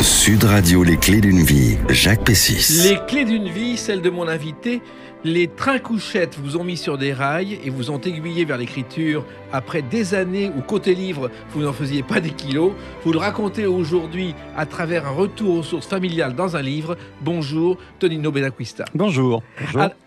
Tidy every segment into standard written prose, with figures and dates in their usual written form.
Sud Radio, les clés d'une vie, Jacques Pessis. Les clés d'une vie, celle de mon invité. Les trains couchettes vous ont mis sur des rails et vous ont aiguillé vers l'écriture après des années où côté livre, vous n'en faisiez pas des kilos. Vous le racontez aujourd'hui à travers un retour aux sources familiales dans un livre. Bonjour, Tonino Benacquista. Bonjour.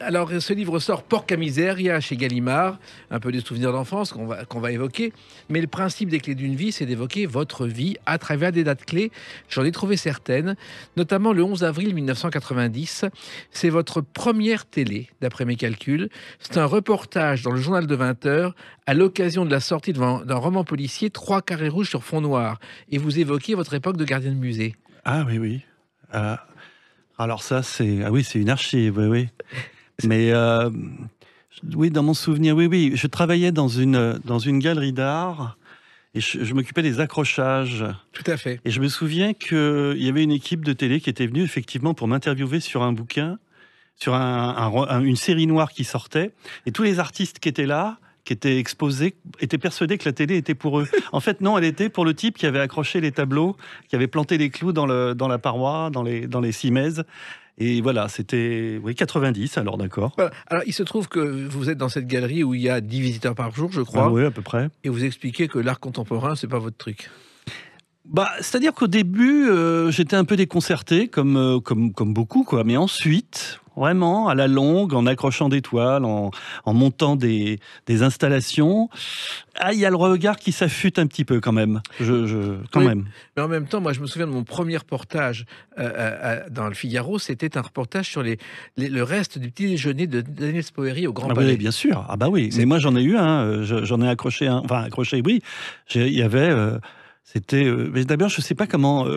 Alors, ce livre sort Porca Miseria chez Gallimard, un peu des souvenirs d'enfance qu'on va évoquer. Mais le principe des clés d'une vie, c'est d'évoquer votre vie à travers des dates clés. J'en ai trouvé certaines, notamment le 11 avril 1990. C'est votre première télé, d'après mes calculs. C'est un reportage dans le journal de 20 heures à l'occasion de la sortie d'un roman policier, 3 carrés rouges sur fond noir. Et vous évoquez votre époque de gardien de musée. Ah oui, oui. Alors ça, c'est une archive, oui. Mais oui, dans mon souvenir, oui. Je travaillais dans une galerie d'art et je m'occupais des accrochages. Tout à fait. Et je me souviens qu'il y avait une équipe de télé qui était venue effectivement pour m'interviewer sur un bouquin, sur une série noire qui sortait. Et tous les artistes qui étaient là, qui étaient exposés, étaient persuadés que la télé était pour eux. En fait, non, elle était pour le type qui avait accroché les tableaux, qui avait planté les clous dans la paroi, dans les cimaises. Et voilà, c'était 90, alors d'accord. Voilà. Alors, il se trouve que vous êtes dans cette galerie où il y a 10 visiteurs par jour, je crois. Oui, à peu près. Et vous expliquez que l'art contemporain, c'est pas votre truc. C'est-à-dire qu'au début, j'étais un peu déconcerté, comme beaucoup, quoi. Mais ensuite, vraiment, à la longue, en accrochant des toiles, en montant des installations, il y a le regard qui s'affûte un petit peu, quand même. Même. Mais en même temps, moi, je me souviens de mon premier reportage dans le Figaro. C'était un reportage sur le reste du petit déjeuner de Daniel Spoerry au Grand Palais. Oui, bien sûr. Ah bah oui. Mais moi, j'en ai eu un. J'en ai accroché un. Enfin, accroché, oui. Il y avait... C'était. Mais d'abord, je ne sais pas comment,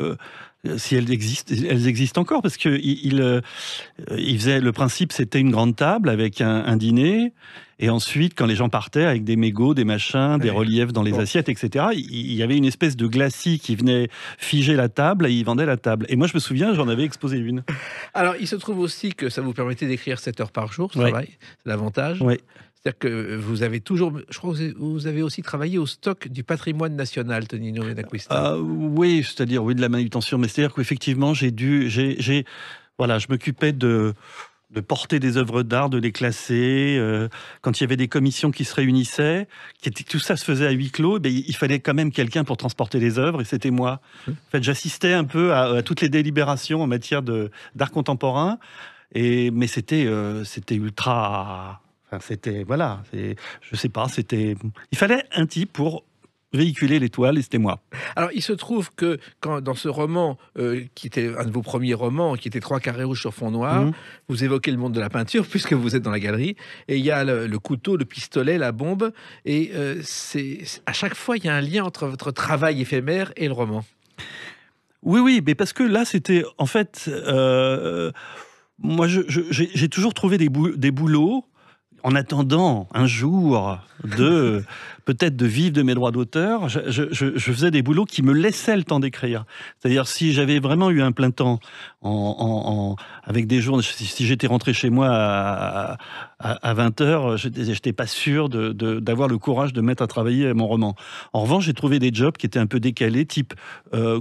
si elles existent encore, parce que il faisait le principe, c'était une grande table avec un dîner, et ensuite, quand les gens partaient avec des mégots, des machins, des reliefs dans les assiettes, etc., il y avait une espèce de glacis qui venait figer la table, et il vendait la table. Et moi, je me souviens, j'en avais exposé une. Alors, il se trouve aussi que ça vous permettait d'écrire 7 heures par jour, ce travail. C'est l'avantage. Oui. C'est-à-dire que vous avez toujours... Je crois que vous avez aussi travaillé au stock du patrimoine national, Tonino Benacquista. Oui, c'est-à-dire de la manutention. Mais c'est-à-dire qu'effectivement, je m'occupais de porter des œuvres d'art, de les classer. Quand il y avait des commissions qui se réunissaient, tout ça se faisait à huis clos, il fallait quand même quelqu'un pour transporter les œuvres, et c'était moi. En fait, j'assistais un peu à toutes les délibérations en matière d'art contemporain, mais c'était ultra... Enfin, je sais pas, il fallait un type pour véhiculer l'étoile, et c'était moi. Alors, il se trouve que dans ce roman, qui était un de vos premiers romans, qui était 3 carrés rouges sur fond noir, vous évoquez le monde de la peinture, puisque vous êtes dans la galerie, et il y a le couteau, le pistolet, la bombe, et à chaque fois, il y a un lien entre votre travail éphémère et le roman. Oui, mais parce que là, c'était, en fait, moi, j'ai toujours trouvé des boulots, en attendant un jour peut-être de vivre de mes droits d'auteur, je faisais des boulots qui me laissaient le temps d'écrire. C'est-à-dire, si j'avais vraiment eu un plein temps avec des jours, si j'étais rentré chez moi à 20h, je n'étais pas sûr d'avoir le courage de mettre à travailler mon roman. En revanche, j'ai trouvé des jobs qui étaient un peu décalés, type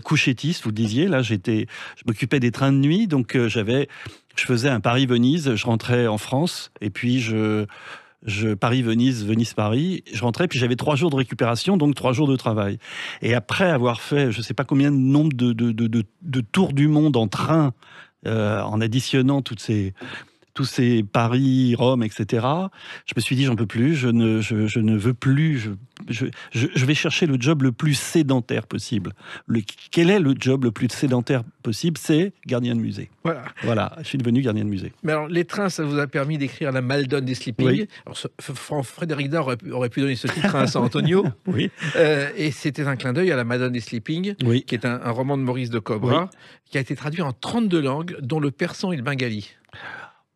couchettiste, vous le disiez. Là, je m'occupais des trains de nuit, donc je faisais un Paris-Venise, je rentrais en France, et puis Paris-Venise, Venise-Paris, je rentrais, puis j'avais 3 jours de récupération, donc 3 jours de travail. Et après avoir fait, je ne sais pas combien de nombre de tours du monde en train, en additionnant tous ces Paris, Rome, etc., je me suis dit, j'en peux plus, je ne veux plus, je vais chercher le job le plus sédentaire possible. Quel est le job le plus sédentaire possible? C'est gardien de musée. Voilà, je suis devenu gardien de musée. Mais alors, les trains, ça vous a permis d'écrire La Maldonne des Sleeping. Oui. Alors, Frédéric Dard aurait pu donner ce titre à San Antonio. Oui. Et c'était un clin d'œil à La Madone des Sleeping, qui est un roman de Maurice de Cobra, qui a été traduit en 32 langues, dont le persan et le bengali.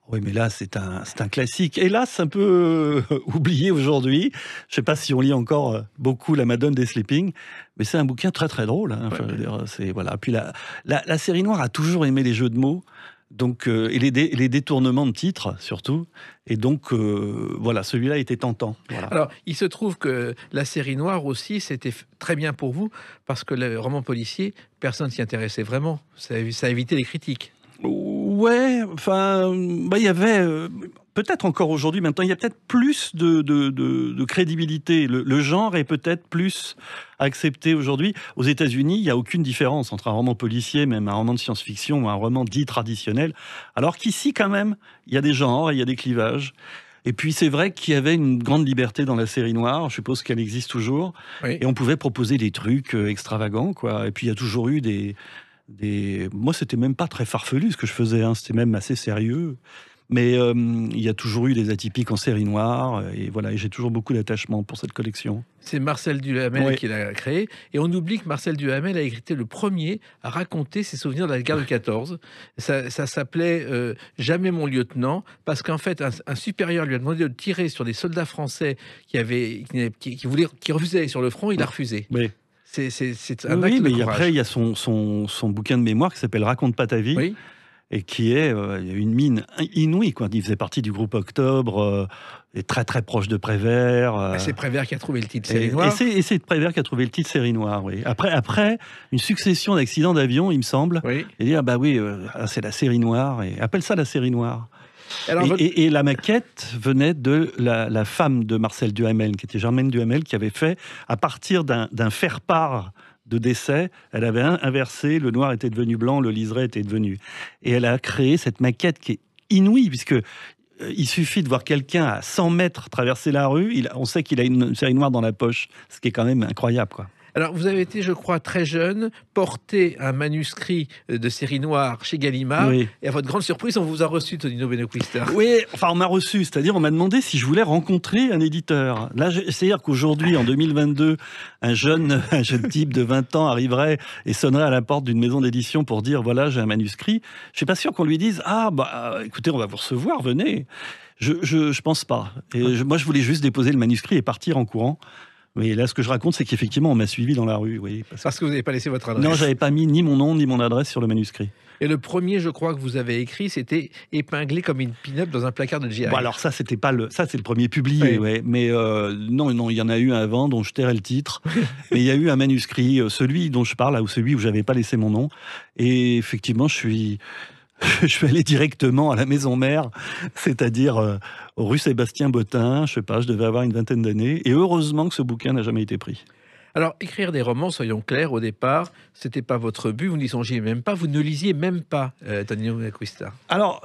Oui, mais là, c'est un classique. Hélas, un peu oublié aujourd'hui. Je ne sais pas si on lit encore beaucoup La Madone des Sleeping, mais c'est un bouquin très, très drôle. Hein. Enfin, je veux dire, voilà. Puis la série noire a toujours aimé les jeux de mots. Donc, et les détournements de titres, surtout. Et donc, voilà, celui-là était tentant. Voilà. Alors, il se trouve que la série noire aussi, c'était très bien pour vous, parce que le roman policier, personne s'y intéressait vraiment. Ça a évité les critiques. Ouais, enfin, il y avait... peut-être encore aujourd'hui, maintenant, il y a peut-être plus de crédibilité. Le genre est peut-être plus accepté aujourd'hui. Aux États-Unis, il n'y a aucune différence entre un roman policier, même un roman de science-fiction ou un roman dit traditionnel. Alors qu'ici, quand même, il y a des genres, il y a des clivages. Et puis, c'est vrai qu'il y avait une grande liberté dans la série noire. Je suppose qu'elle existe toujours. Oui. Et on pouvait proposer des trucs extravagants, quoi. Et puis, il y a toujours eu moi, c'était même pas très farfelu ce que je faisais, hein. C'était même assez sérieux. Mais il y a toujours eu des atypiques en série noire, et voilà, et j'ai toujours beaucoup d'attachement pour cette collection. C'est Marcel Duhamel Oui. qui l'a créé, et on oublie que Marcel Duhamel a été le premier à raconter ses souvenirs de la guerre de 14. Ça s'appelait Jamais mon lieutenant, parce qu'en fait, un supérieur lui a demandé de tirer sur des soldats français qui refusaient d'aller sur le front, il a refusé. Oui. C'est un acte de mais courage. après, il y a son bouquin de mémoire qui s'appelle Raconte pas ta vie. Oui. Et qui est une mine inouïe, quoi. Il faisait partie du groupe Octobre, et très très proche de Prévert. C'est Prévert qui a trouvé le titre série noire. Et c'est Prévert qui a trouvé le titre série noire, oui. Après une succession d'accidents d'avion, il me semble, Oui. et dire c'est la série noire, et appelle ça la série noire. Alors, Et la maquette venait de la femme de Marcel Duhamel, qui était Germaine Duhamel, qui avait fait, à partir d'un faire-part de décès, elle avait inversé, le noir était devenu blanc, le liseré était devenu... Et elle a créé cette maquette qui est inouïe, puisque il suffit de voir quelqu'un à 100 mètres traverser la rue, on sait qu'il a une série noire dans la poche, ce qui est quand même incroyable, quoi. Alors, vous avez été, je crois, très jeune, porté un manuscrit de série noire chez Gallimard, Oui. et à votre grande surprise, on vous a reçu, Tonino Benocquister. Oui, enfin, on m'a reçu, c'est-à-dire on m'a demandé si je voulais rencontrer un éditeur. Là, c'est-à-dire qu'aujourd'hui, en 2022, un jeune type de 20 ans arriverait et sonnerait à la porte d'une maison d'édition pour dire, voilà, j'ai un manuscrit. Je suis pas sûr qu'on lui dise, écoutez, on va vous recevoir, venez. Je pense pas. Et moi, je voulais juste déposer le manuscrit et partir en courant. Mais là, ce que je raconte, c'est qu'effectivement, on m'a suivi dans la rue. Oui, Parce que vous n'avez pas laissé votre adresse. Non, j'avais pas mis ni mon nom, ni mon adresse sur le manuscrit. Et le premier, je crois, que vous avez écrit, c'était épinglé comme une pin-up dans un placard de GI. Bon, alors ça, c'était pas ça, c'est le premier publié, Oui. ouais. Mais non, il y en a eu un avant dont je tairai le titre. Mais il y a eu un manuscrit, celui dont je parle, ou celui où j'avais pas laissé mon nom. Et effectivement, je suis allé directement à la maison mère, c'est-à-dire rue Sébastien Bottin. Je sais pas, je devais avoir une vingtaine d'années. Et heureusement que ce bouquin n'a jamais été pris. Alors, écrire des romans, soyons clairs, au départ, c'était pas votre but, vous n'y songiez même pas, vous ne lisiez même pas, Tonino Benocquister. Alors,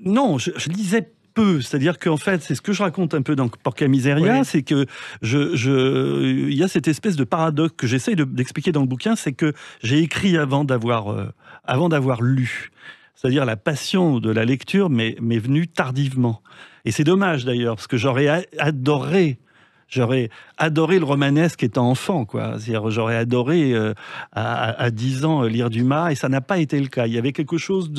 non, je lisais peu, c'est-à-dire qu'en fait, c'est ce que je raconte un peu dans Porca Miseria, Oui. c'est que il y a cette espèce de paradoxe que j'essaye d'expliquer dans le bouquin, c'est que j'ai écrit avant d'avoir lu. C'est-à-dire la passion de la lecture m'est venue tardivement. Et c'est dommage d'ailleurs, parce que j'aurais adoré le romanesque étant enfant, quoi. C'est-à-dire, j'aurais adoré à 10 ans lire Dumas, et ça n'a pas été le cas. Il y avait quelque chose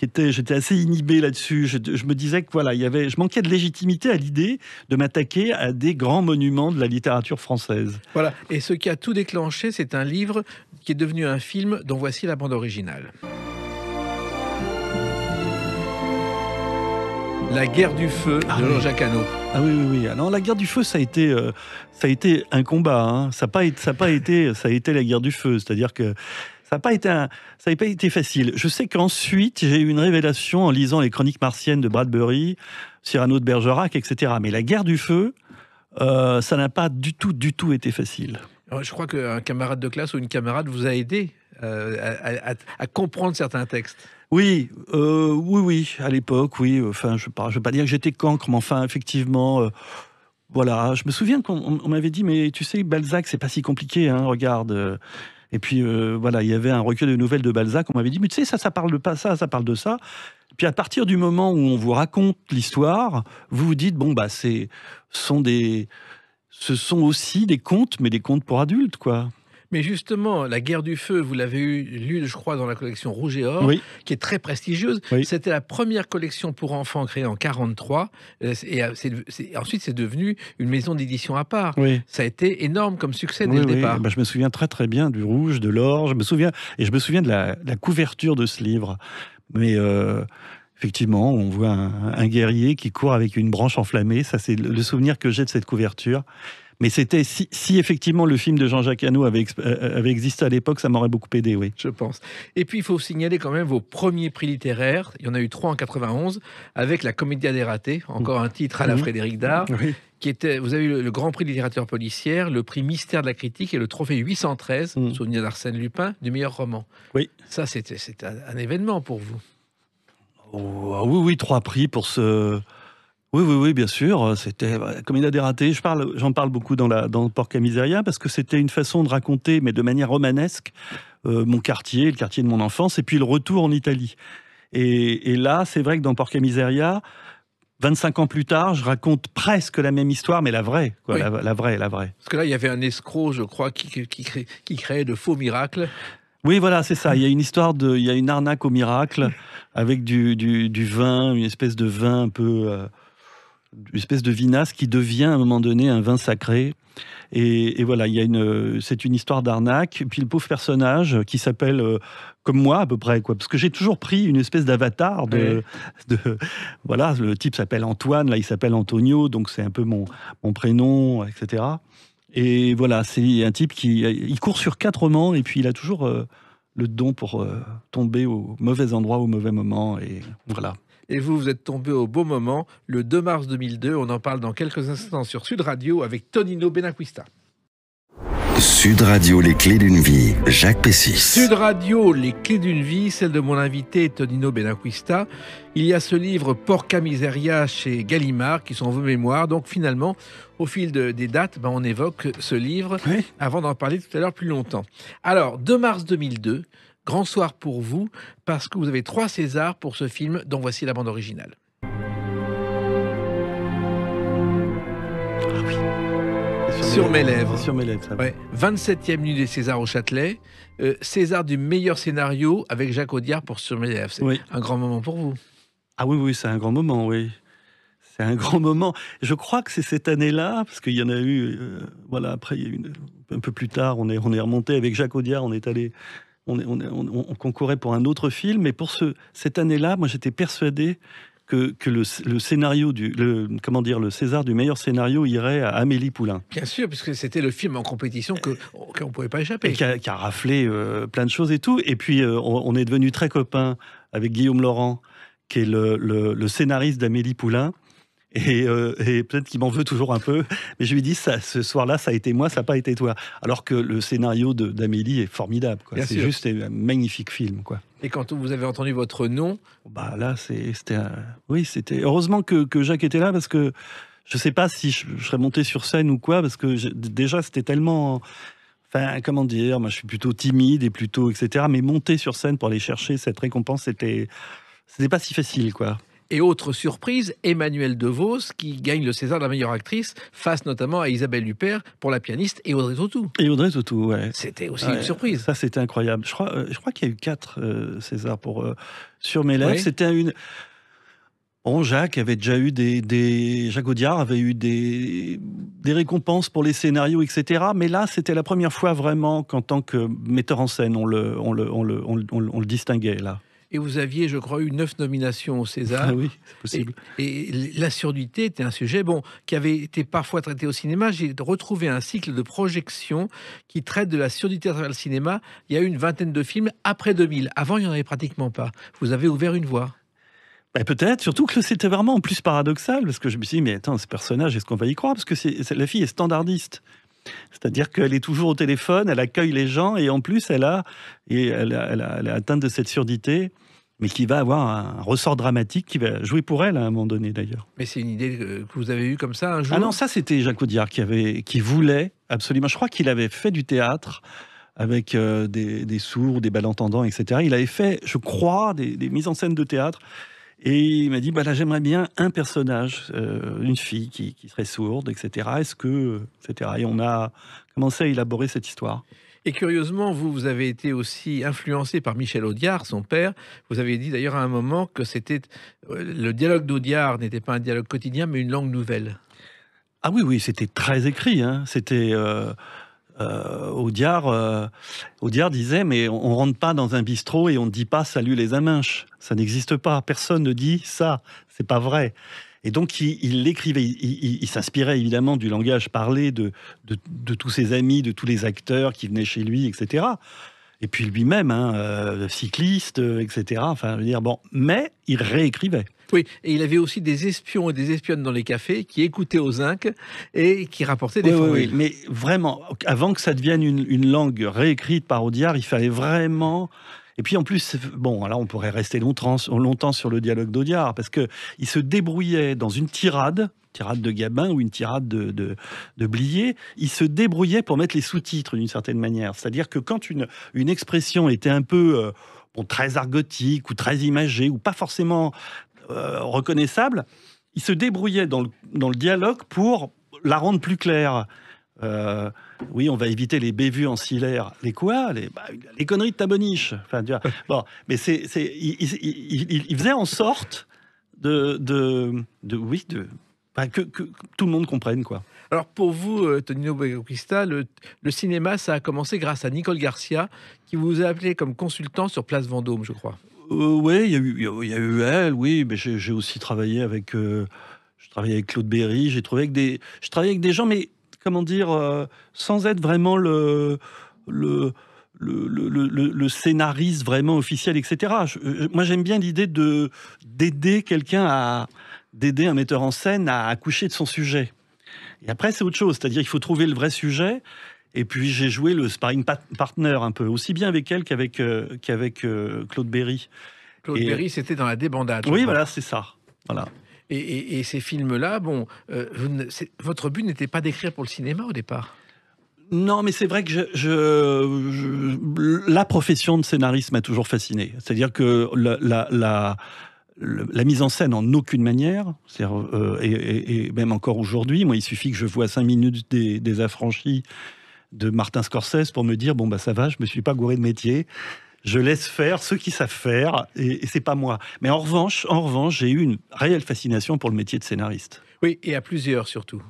j'étais assez inhibé là-dessus. Je me disais que voilà, je manquais de légitimité à l'idée de m'attaquer à des grands monuments de la littérature française. Voilà. Et ce qui a tout déclenché, c'est un livre qui est devenu un film dont voici la bande originale. La guerre du feu de Jean-Jacques Hano. Ah oui. Alors la guerre du feu, ça a été un combat, hein. Ça a été la guerre du feu. C'est-à-dire que ça n'a pas été facile. Je sais qu'ensuite, j'ai eu une révélation en lisant les Chroniques martiennes de Bradbury, Cyrano de Bergerac, etc. Mais la guerre du feu, ça n'a pas du tout été facile. Alors, je crois qu'un camarade de classe ou une camarade vous a aidé à comprendre certains textes. Oui, à l'époque, oui. Enfin, je ne veux pas dire que j'étais cancre, mais enfin, effectivement, voilà. Je me souviens qu'on m'avait dit, mais tu sais, Balzac, c'est pas si compliqué, hein, regarde. Et puis, voilà, il y avait un recueil de nouvelles de Balzac. On m'avait dit, mais tu sais, ça parle de pas ça parle de ça. Puis à partir du moment où on vous raconte l'histoire, vous vous dites, bon, ce sont aussi des contes, mais des contes pour adultes, quoi. Mais justement, la guerre du feu, vous l'avez lu, je crois, dans la collection Rouge et Or, Oui. qui est très prestigieuse. Oui. C'était la première collection pour enfants créée en 43. Ensuite, c'est devenu une maison d'édition à part. Oui. Ça a été énorme comme succès dès le départ. Ben, je me souviens très très bien du Rouge, de l'Or. Je me souviens de la couverture de ce livre. Mais effectivement, on voit un guerrier qui court avec une branche enflammée. Ça, c'est le souvenir que j'ai de cette couverture. Mais c'était si effectivement le film de Jean-Jacques Hano avait existé à l'époque, ça m'aurait beaucoup aidé, oui. Je pense. Et puis, il faut signaler quand même vos premiers prix littéraires. Il y en a eu 3 en 91, avec la Commedia des ratés, encore un titre à la Frédéric Dard. Oui. Vous avez eu le Grand Prix de littérature policière, le prix Mystère de la critique et le trophée 813, souvenir d'Arsène Lupin, du meilleur roman. Oui. Ça, c'est un événement pour vous. Oh, oui, 3 prix pour ce... Oui, bien sûr. C'était comme il a dératé. J'en parle beaucoup dans Porca Miseria parce que c'était une façon de raconter, mais de manière romanesque, mon quartier, le quartier de mon enfance, et puis le retour en Italie. Et là, c'est vrai que dans Porca Miseria, 25 ans plus tard, je raconte presque la même histoire, mais la vraie, quoi, oui. la vraie. Parce que là, il y avait un escroc, je crois, qui créait de faux miracles. Oui, voilà, c'est ça. Il y a une histoire il y a une arnaque au miracle avec du vin, une espèce de vin un peu... une espèce de vinasse qui devient à un moment donné un vin sacré. Et voilà, c'est une histoire d'arnaque. Et puis le pauvre personnage qui s'appelle comme moi à peu près, quoi. Parce que j'ai toujours pris une espèce d'avatar voilà, le type s'appelle Antoine, là il s'appelle Antonio, donc c'est un peu mon prénom, etc. Et voilà, c'est un type il court sur 4 romans et puis il a toujours le don pour tomber au mauvais endroit au mauvais moment. Et voilà. Et vous êtes tombé au beau moment, le 2 mars 2002. On en parle dans quelques instants sur Sud Radio avec Tonino Benacquista. Sud Radio, les clés d'une vie, Jacques Pessis. Sud Radio, les clés d'une vie, celle de mon invité Tonino Benacquista. Il y a ce livre Porca Miseria chez Gallimard qui sont vos mémoires. Donc finalement, au fil des dates, on évoque ce livre avant d'en parler tout à l'heure plus longtemps. Alors, 2 mars 2002, grand soir pour vous, parce que vous avez 3 Césars pour ce film dont voici la bande originale. Sur mes lèvres. Sur mes lèvres, ça va. Ouais. 27e nuit des Césars au Châtelet. César du meilleur scénario avec Jacques Audiard pour Sur mes lèvres. C'est un grand moment pour vous. Ah oui, c'est un grand moment, oui. C'est un grand moment. Je crois que c'est cette année-là, parce qu'il y en a eu... voilà, après, il y a eu un peu plus tard, on est remonté avec Jacques Audiard, on est allé... On concourait pour un autre film, mais pour cette année-là, moi j'étais persuadé que le scénario le César du meilleur scénario irait à Amélie Poulain. Bien sûr, puisque c'était le film en compétition qu'on ne pouvait pas échapper. Et qui a raflé plein de choses et tout. Et puis on est devenus très copains avec Guillaume Laurent, qui est le scénariste d'Amélie Poulain. Et peut-être qu'il m'en veut toujours un peu, mais je lui dis ce soir-là, ça a été moi, ça n'a pas été toi. Alors que le scénario d'Amélie est formidable, quoi. C'est juste un magnifique film, quoi. Et quand vous avez entendu votre nom, là, c'était heureusement que Jacques était là, parce que je ne sais pas si je serais monté sur scène ou quoi, parce que déjà c'était tellement, enfin, comment dire, moi je suis plutôt timide et plutôt etc. Mais monter sur scène pour aller chercher cette récompense, c'était pas si facile, quoi. Et autre surprise, Emmanuelle DeVos qui gagne le César de la meilleure actrice face notamment à Isabelle Huppert pour La pianiste et Audrey Tautou. Ouais. C'était aussi une surprise. Ça, c'était incroyable. Je crois qu'il y a eu 4 Césars pour Sur mes lèvres. C'était une... Bon, Jacques avait déjà eu Jacques Audiard avait eu des récompenses pour les scénarios, etc. Mais là, c'était la première fois vraiment qu'en tant que metteur en scène, on le distinguait, là. Et vous aviez, je crois, eu 9 nominations au César. Ah oui, c'est possible. Et la surdité était un sujet qui avait été parfois traité au cinéma. J'ai retrouvé un cycle de projection qui traite de la surdité à travers le cinéma. Il y a eu une 20aine de films après 2000. Avant, il n'y en avait pratiquement pas. Vous avez ouvert une voie. Peut-être, surtout que c'était vraiment en plus paradoxal, parce que je me suis dit, mais attends, ce personnage, est-ce qu'on va y croire? Parce que la fille est standardiste. C'est-à-dire qu'elle est toujours au téléphone, elle accueille les gens, et en plus, elle est atteinte de cette surdité, mais qui va avoir un ressort dramatique qui va jouer pour elle à un moment donné, d'ailleurs. Mais c'est une idée que vous avez eue comme ça un jour? Ah non, ça c'était Jacques Audiard qui voulait absolument. Je crois qu'il avait fait du théâtre avec des sourds, des malentendants, etc. Il avait fait, je crois, des mises en scène de théâtre. Et il m'a dit, là, j'aimerais bien un personnage, une fille qui serait sourde, etc. etc. Et on a commencé à élaborer cette histoire. Et curieusement, vous avez été aussi influencé par Michel Audiard, son père. Vous avez dit d'ailleurs à un moment que le dialogue d'Audiard n'était pas un dialogue quotidien, mais une langue nouvelle. Ah oui, c'était très écrit. Hein. C'était Audiard disait, mais on rentre pas dans un bistrot et on ne dit pas salut les aminches. Ça n'existe pas. Personne ne dit ça. C'est pas vrai. Et donc, il l'écrivait. Il s'inspirait évidemment du langage parlé de tous ses amis, de tous les acteurs qui venaient chez lui, etc. Et puis lui-même, cycliste, etc. Enfin, je veux dire, bon, mais il réécrivait. Oui, et il avait aussi des espions et des espionnes dans les cafés qui écoutaient aux zinc et qui rapportaient des formules. Oui, mais vraiment, avant que ça devienne une langue réécrite par Audiard, il fallait vraiment... Et puis en plus, bon, là on pourrait rester longtemps sur le dialogue d'Audiard, parce qu'il se débrouillait dans une tirade de Gabin ou une tirade de Blier, il se débrouillait pour mettre les sous-titres d'une certaine manière. C'est-à-dire que quand une expression était un peu très argotique ou très imagée ou pas forcément reconnaissable, il se débrouillait dans le dialogue pour la rendre plus claire. Oui, on va éviter les bévues ancillaires. Les quoi les conneries de ta boniche. Enfin, tu vois. Bon, mais il faisait en sorte que tout le monde comprenne, quoi. Alors pour vous, Tonino Bacoquista, le cinéma, ça a commencé grâce à Nicole Garcia, qui vous a appelé comme consultant sur Place Vendôme, je crois. Oui, il y a eu elle, oui, mais j'ai aussi travaillé avec... je travaillais avec Claude Berry, je travaillais avec des gens, mais comment dire, sans être vraiment le scénariste vraiment officiel, etc. Moi, j'aime bien l'idée d'aider d'aider un metteur en scène à accoucher de son sujet. Et après, c'est autre chose, c'est-à-dire qu'il faut trouver le vrai sujet. Et puis, j'ai joué le sparring partner un peu, aussi bien avec elle qu'avec Claude Berry. Claude Berry, c'était dans La Débandade. Oui, voilà, c'est ça. Voilà. Et ces films-là, bon, votre but n'était pas d'écrire pour le cinéma au départ? Non, mais c'est vrai que la profession de scénariste m'a toujours fasciné. C'est-à-dire que la mise en scène en aucune manière, et même encore aujourd'hui, moi, il suffit que je vois 5 minutes des Affranchis de Martin Scorsese pour me dire, bon, bah ça va, je me suis pas gouré de métier. Je laisse faire ceux qui savent faire, et c'est pas moi. Mais en revanche, j'ai eu une réelle fascination pour le métier de scénariste. Oui, et à plusieurs surtout.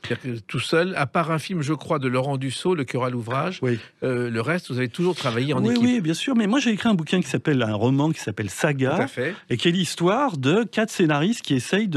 C'est-à-dire que tout seul, à part un film, je crois, de Laurent Dussault, Le cœur à l'ouvrage, oui. Le reste, vous avez toujours travaillé en équipe. Oui, bien sûr. Mais moi, j'ai écrit un roman qui s'appelle Saga, tout à fait. Et qui est l'histoire de 4 scénaristes qui essayent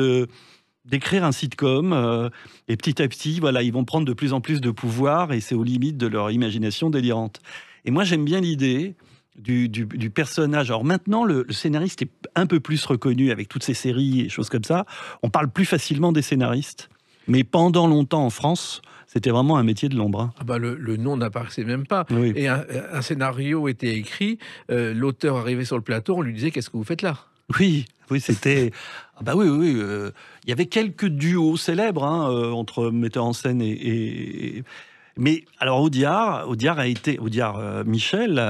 d'écrire un sitcom, et petit à petit, voilà, ils vont prendre de plus en plus de pouvoir, et c'est aux limites de leur imagination délirante. Et moi, j'aime bien l'idée du personnage. Alors maintenant, le scénariste est un peu plus reconnu avec toutes ces séries et choses comme ça. On parle plus facilement des scénaristes. Mais pendant longtemps en France, c'était vraiment un métier de l'ombre. Hein. Ah bah le nom n'apparaissait même pas. Oui. Et un scénario était écrit, l'auteur arrivait sur le plateau, on lui disait « Qu'est-ce que vous faites là ?» Oui, c'était... Ah bah oui. Il y avait quelques duos célèbres entre metteurs en scène et... Mais alors Michel,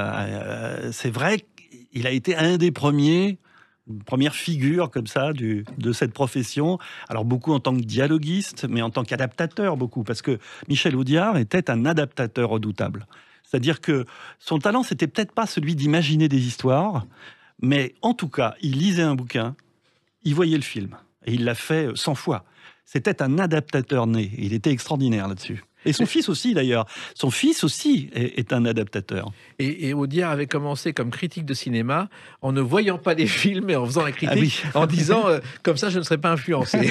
c'est vrai qu'il a été un des premières figures comme ça de cette profession. Alors beaucoup en tant que dialoguiste, mais en tant qu'adaptateur beaucoup, parce que Michel Audiard était un adaptateur redoutable. C'est-à-dire que son talent, c'était peut-être pas celui d'imaginer des histoires, mais en tout cas, il lisait un bouquin, il voyait le film, et il l'a fait 100 fois. C'était un adaptateur né, il était extraordinaire là-dessus. Et son fils aussi, d'ailleurs. Son fils aussi est un adaptateur. Et Audiard avait commencé comme critique de cinéma en ne voyant pas les films et en faisant la critique, en disant comme ça, je ne serai pas influencé.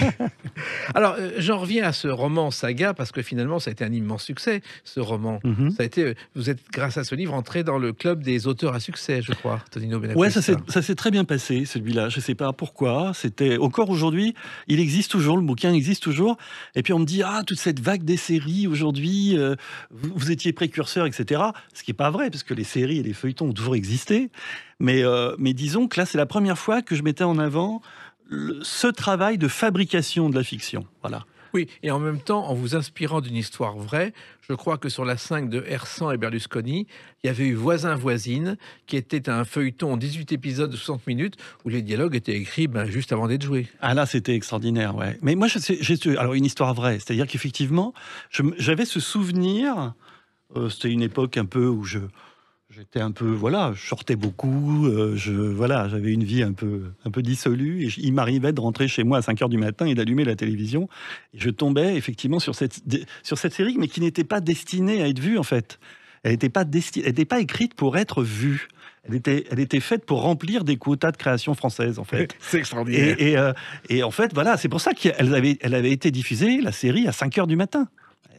Alors, j'en reviens à ce roman Saga, parce que finalement, ça a été un immense succès, ce roman. Ça a été, vous êtes, grâce à ce livre, entré dans le club des auteurs à succès, je crois, Tonino Bacoquista. Ouais, ça s'est très bien passé, celui-là. Je ne sais pas pourquoi. Encore aujourd'hui, il existe toujours, le bouquin existe toujours. Et puis on me dit, toute cette vague des séries aujourd'hui, vous étiez précurseur, etc. Ce qui n'est pas vrai, parce que les séries et les feuilletons ont toujours existé. Mais disons que là, c'est la première fois que je mettais en avant ce travail de fabrication de la fiction. Voilà. Oui, et en même temps, en vous inspirant d'une histoire vraie, je crois que sur la 5 de Hersan et Berlusconi, il y avait eu Voisin-Voisine, qui était un feuilleton en 18 épisodes de 60 minutes, où les dialogues étaient écrits juste avant d'être joués. Ah là, c'était extraordinaire, ouais. Mais moi, alors une histoire vraie, c'est-à-dire qu'effectivement, j'avais ce souvenir, c'était une époque un peu où je j'étais un peu, voilà, je sortais beaucoup, j'avais une vie un peu dissolue, et il m'arrivait de rentrer chez moi à 5 heures du matin et d'allumer la télévision, et je tombais effectivement sur cette série, mais qui n'était pas destinée à être vue, en fait. Elle n'était pas écrite pour être vue. Elle était faite pour remplir des quotas de création française, en fait. C'est extraordinaire. Et en fait, voilà, c'est pour ça qu'elle avait été diffusée, la série, à 5 heures du matin.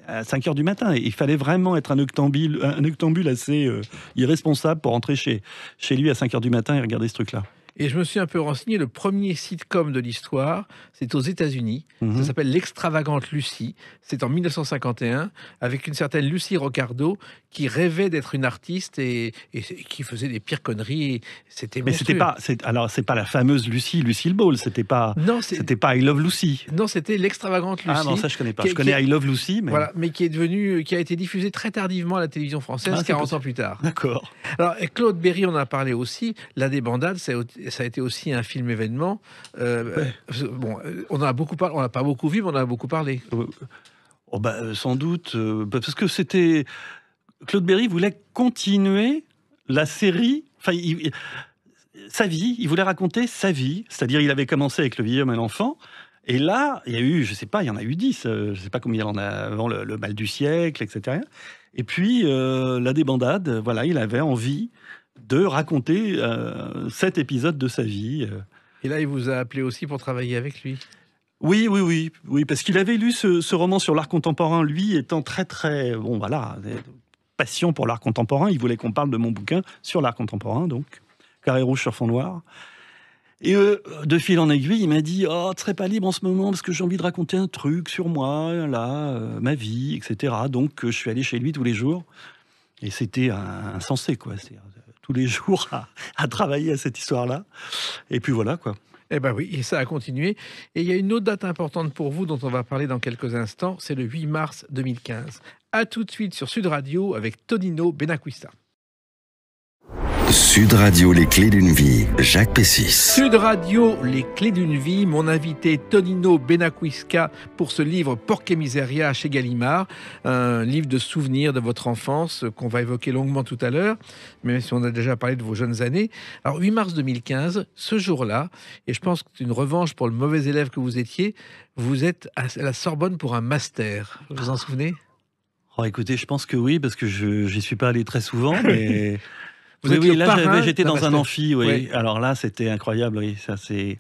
À 5 heures du matin. Et il fallait vraiment être un octambule assez irresponsable pour rentrer chez lui à 5 heures du matin et regarder ce truc-là. Et je me suis un peu renseigné, le premier sitcom de l'histoire, c'est aux États-Unis. Ça s'appelle L'Extravagante Lucie. C'est en 1951, avec une certaine Lucie Roccardo qui rêvait d'être une artiste et qui faisait des pires conneries. C'était monstrueux. Mais c'est pas la fameuse Lucille Ball. C'était pas I Love Lucy. Non, c'était L'Extravagante Lucie. Ah non, ça je connais pas. Je connais I Love Lucy, mais voilà, mais qui a été diffusé très tardivement à la télévision française, 40 ans plus tard. D'accord. Alors, Claude Berry, on en a parlé aussi. La débandade, ça a été aussi un film événement. Bon, on n'a pas beaucoup vu, mais on en a beaucoup parlé. Sans doute, parce que c'était... Claude Berry voulait continuer la série, sa vie, il voulait raconter sa vie, c'est-à-dire il avait commencé avec Le vieil homme et l'enfant, et là, il y a eu, je sais pas, il y en a eu 10, je sais pas combien il y en a avant, le mal du siècle, etc. Et puis, la débandade, voilà, il avait envie de raconter 7 épisodes de sa vie. Et là, il vous a appelé aussi pour travailler avec lui. Oui, parce qu'il avait lu ce roman sur l'art contemporain, lui étant très, passion pour l'art contemporain. Il voulait qu'on parle de mon bouquin sur l'art contemporain, donc Carré rouge sur fond noir. Et de fil en aiguille, il m'a dit « Oh, tu serais pas libre en ce moment parce que j'ai envie de raconter un truc sur moi, là, ma vie, etc. » Donc, je suis allé chez lui tous les jours. Et c'était insensé, quoi. C'est-à-dire, tous les jours à travailler à cette histoire-là. Et puis voilà, quoi. Eh ben oui, et ça a continué. Et il y a une autre date importante pour vous dont on va parler dans quelques instants, c'est le 8 mars 2015. À tout de suite sur Sud Radio avec Tonino Benacquista. Sud Radio, les clés d'une vie, Jacques Pessis. Sud Radio, les clés d'une vie, mon invité Tonino Benacquista pour ce livre Porc et Miseria chez Gallimard, un livre de souvenirs de votre enfance qu'on va évoquer longuement tout à l'heure, même si on a déjà parlé de vos jeunes années. Alors 8 mars 2015, ce jour-là, et je pense que c'est une revanche pour le mauvais élève que vous étiez, vous êtes à la Sorbonne pour un master. Vous vous en souvenez ? Oh, écoutez, je pense que oui, parce que je n'y suis pas allé très souvent, mais... Oui, là, j'étais dans un amphi, oui. Ouais. Alors là, c'était incroyable, oui. Ça, c'est...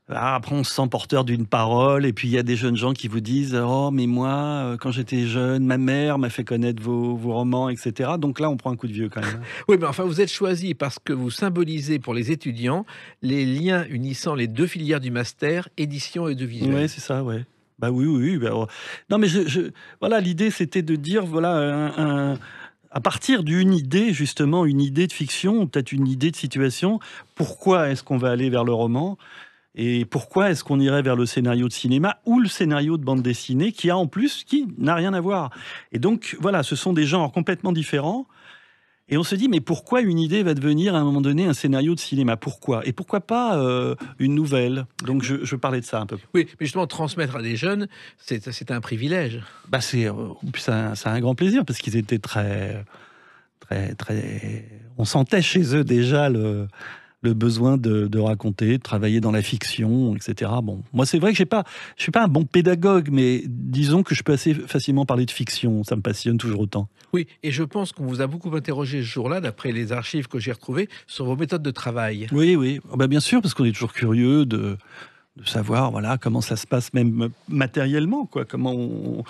Après, on se sent porteur d'une parole, et puis il y a des jeunes gens qui vous disent « Oh, mais moi, quand j'étais jeune, ma mère m'a fait connaître vos romans, etc. » Donc là, on prend un coup de vieux, quand même. Oui, mais enfin, vous êtes choisi parce que vous symbolisez pour les étudiants les liens unissant les deux filières du master, édition et audiovisuel. Oui, c'est ça, ouais. Bah oui. Non, mais voilà, l'idée, c'était de dire, voilà, à partir d'une idée, justement, une idée de fiction, peut-être une idée de situation, pourquoi est-ce qu'on va aller vers le roman et pourquoi est-ce qu'on irait vers le scénario de cinéma ou le scénario de bande dessinée qui n'a rien à voir. Et donc, voilà, ce sont des genres complètement différents. Et on se dit, mais pourquoi une idée va devenir à un moment donné un scénario de cinéma ? Pourquoi ? Et pourquoi pas une nouvelle ? Donc je parlais de ça un peu. Oui, mais justement, transmettre à des jeunes, c'est un privilège. C'est un grand plaisir, parce qu'ils étaient très... On sentait chez eux déjà le besoin de raconter, de travailler dans la fiction, etc. Bon, moi, c'est vrai que je suis pas un bon pédagogue, mais disons que je peux assez facilement parler de fiction. Ça me passionne toujours autant. Oui, et je pense qu'on vous a beaucoup interrogé ce jour-là, d'après les archives que j'ai retrouvées, sur vos méthodes de travail. Oui. Bien sûr, parce qu'on est toujours curieux de savoir, voilà, comment ça se passe même matériellement, quoi. Comment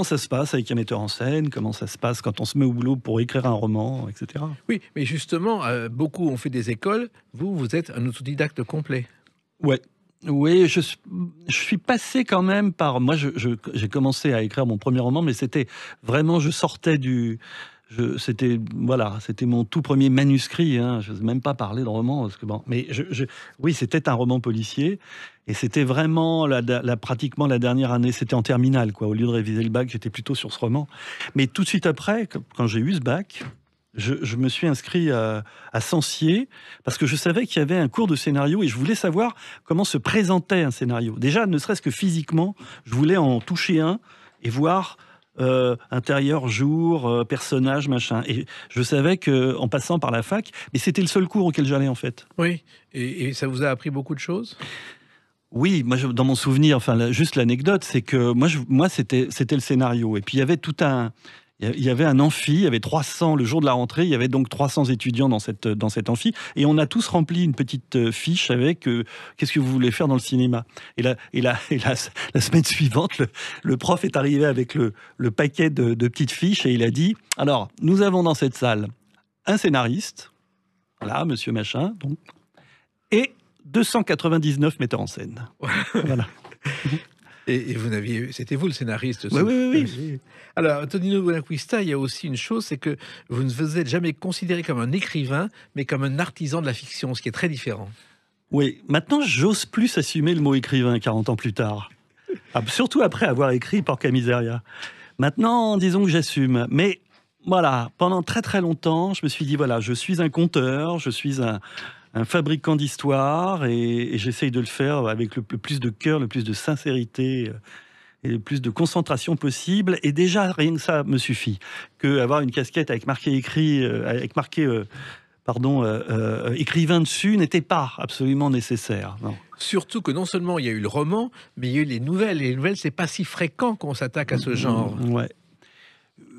ça se passe avec un metteur en scène, comment ça se passe quand on se met au boulot pour écrire un roman, etc. Oui, mais justement, beaucoup ont fait des écoles. Vous êtes un autodidacte complet. Ouais. Oui, je suis passé quand même par... Moi, j'ai commencé à écrire mon premier roman, mais c'était vraiment... Je sortais du... C'était mon tout premier manuscrit. Hein. Je n'ose même pas parler de roman. Parce que, bon, mais oui, c'était un roman policier. Et c'était vraiment pratiquement la dernière année. C'était en terminale, quoi. Au lieu de réviser le bac, j'étais plutôt sur ce roman. Mais tout de suite après, quand j'ai eu ce bac... Je me suis inscrit à Sancier parce que je savais qu'il y avait un cours de scénario et je voulais savoir comment se présentait un scénario. Déjà, ne serait-ce que physiquement, je voulais en toucher un et voir intérieur, jour, personnage, machin. Et je savais qu'en passant par la fac, mais c'était le seul cours auquel j'allais en fait. Oui, et ça vous a appris beaucoup de choses? Oui, moi, dans mon souvenir, enfin, juste l'anecdote, c'est que moi c'était le scénario. Et puis, il y avait il y avait un amphi, il y avait 300, le jour de la rentrée, il y avait donc 300 étudiants dans cet amphi. Et on a tous rempli une petite fiche avec qu'est-ce que vous voulez faire dans le cinéma. La semaine suivante, le prof est arrivé avec le paquet de petites fiches et il a dit, alors, nous avons dans cette salle un scénariste, voilà, monsieur machin, donc, et 299 metteurs en scène. Voilà. Et c'était vous le scénariste. Oui. Alors, Tonino Buenacquista, il y a aussi une chose, c'est que vous ne vous êtes jamais considéré comme un écrivain, mais comme un artisan de la fiction, ce qui est très différent. Oui, maintenant, j'ose plus assumer le mot écrivain 40 ans plus tard. Surtout après avoir écrit Porca Miseria. Maintenant, disons que j'assume. Mais voilà, pendant très très longtemps, je me suis dit, voilà, je suis un conteur, je suis un fabricant d'histoire et j'essaye de le faire avec le plus de cœur, le plus de sincérité et le plus de concentration possible. Et déjà, rien que ça me suffit. Avoir une casquette avec marqué écrivain dessus n'était pas absolument nécessaire. Non. Surtout que non seulement il y a eu le roman, mais il y a eu les nouvelles. Et les nouvelles, c'est pas si fréquent qu'on s'attaque à ce genre. Ouais.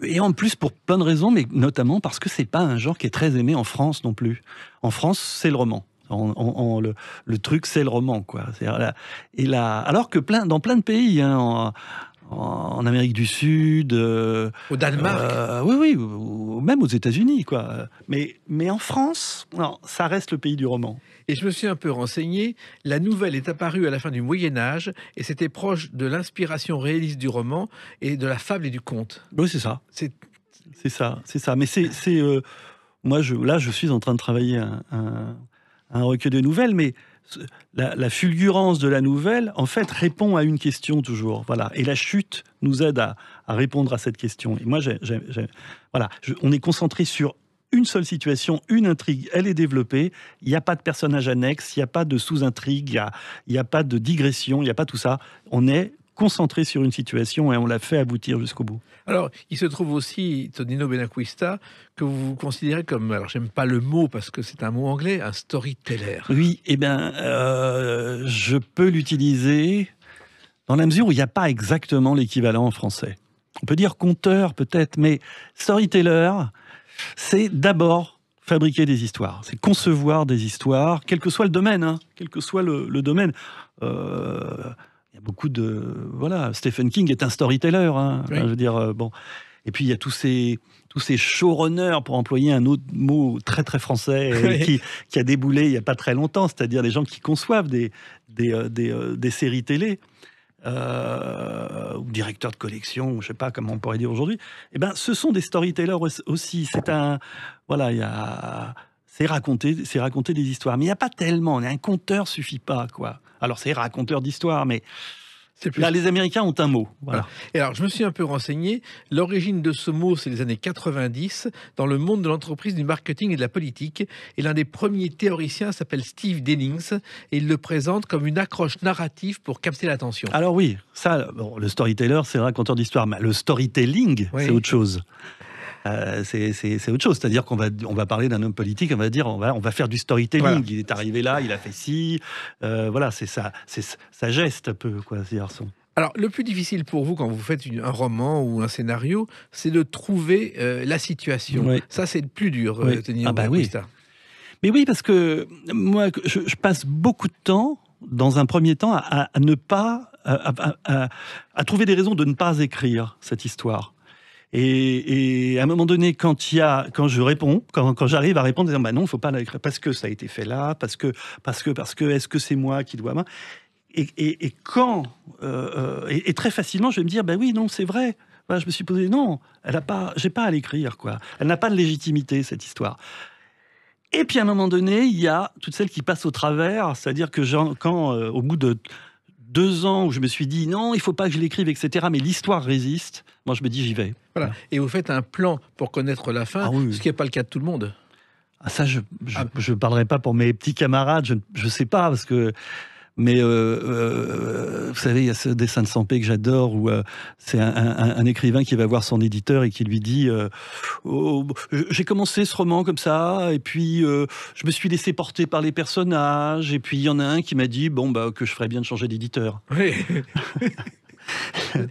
Et en plus, pour plein de raisons, mais notamment parce que c'est pas un genre qui est très aimé en France non plus. En France, c'est le roman. Le truc, c'est le roman, quoi. Alors que dans plein de pays, hein, en Amérique du Sud, au Danemark, oui, ou même aux États-Unis, quoi. Mais en France, non, ça reste le pays du roman. Et je me suis un peu renseigné, la nouvelle est apparue à la fin du Moyen-Âge, et c'était proche de l'inspiration réaliste du roman, et de la fable et du conte. Oui, c'est ça. C'est ça. Mais moi, je suis en train de travailler un recueil de nouvelles, mais la fulgurance de la nouvelle, en fait, répond à une question toujours. Voilà. Et la chute nous aide à répondre à cette question. Et moi, on est concentré sur une seule situation, une intrigue, elle est développée, il n'y a pas de personnage annexe, il n'y a pas de sous-intrigue, il n'y a pas de digression, il n'y a pas tout ça. On est concentré sur une situation et on l'a fait aboutir jusqu'au bout. Alors, il se trouve aussi, Tonino Buenacquista, que vous vous considérez comme, alors j'aime pas le mot parce que c'est un mot anglais, un storyteller. Oui, je peux l'utiliser dans la mesure où il n'y a pas exactement l'équivalent en français. On peut dire conteur peut-être, mais storyteller, c'est d'abord fabriquer des histoires, c'est concevoir des histoires, quel que soit le domaine, hein, quel que soit le domaine. Il y a beaucoup de... Voilà, Stephen King est un storyteller, hein, oui. Je veux dire, bon. Et puis il y a tous ces showrunners, pour employer un autre mot très très français, qui a déboulé il n'y a pas très longtemps, c'est-à-dire des gens qui conçoivent des séries télé. Ou directeur de collection, je sais pas comment on pourrait dire aujourd'hui, ce sont des storytellers aussi. C'est raconter des histoires. Mais il n'y a pas tellement. Un conteur suffit pas, quoi. Alors c'est raconteur d'histoire, mais là les Américains ont un mot. Voilà. Et alors je me suis un peu renseigné. L'origine de ce mot, c'est les années 90 dans le monde de l'entreprise, du marketing et de la politique. Et l'un des premiers théoriciens s'appelle Steve Dennings et il le présente comme une accroche narrative pour capter l'attention. Alors oui, ça, bon, le storyteller, c'est raconteur d'histoire, mais le storytelling, oui, c'est autre chose. C'est autre chose, c'est-à-dire qu'on va parler d'un homme politique, on va dire on va faire du storytelling. Voilà. Il est arrivé là, il a fait ci, voilà, c'est ça geste un peu, quoi, ce garçon. Alors, le plus difficile pour vous quand vous faites un roman ou un scénario, c'est de trouver la situation. Oui. Ça, c'est le plus dur, oui. Oui. Mais oui, parce que moi, je passe beaucoup de temps, dans un premier temps, à ne pas, à trouver des raisons de ne pas écrire cette histoire. Et à un moment donné, quand j'arrive à répondre, en disant bah non, il ne faut pas l'écrire parce que ça a été fait là, parce que est-ce que c'est moi qui dois. Et très facilement, je vais me dire bah oui, non, c'est vrai. Voilà, je me suis posé non, j'ai pas à l'écrire, quoi. Elle n'a pas de légitimité, cette histoire. Et puis à un moment donné, il y a toutes celles qui passent au travers, c'est-à-dire que au bout de 2 ans où je me suis dit non, il faut pas que je l'écrive, etc. Mais l'histoire résiste. Moi, je me dis j'y vais. Voilà. Et vous faites un plan pour connaître la fin, ce qui n'est pas le cas de tout le monde. Ah, ça, je parlerai pas pour mes petits camarades. Je sais pas parce que Mais vous savez, il y a ce dessin de Sampé que j'adore, où c'est un écrivain qui va voir son éditeur et qui lui dit oh, j'ai commencé ce roman comme ça, et puis je me suis laissé porter par les personnages, et puis il y en a un qui m'a dit bon, bah, que je ferais bien de changer d'éditeur. Oui.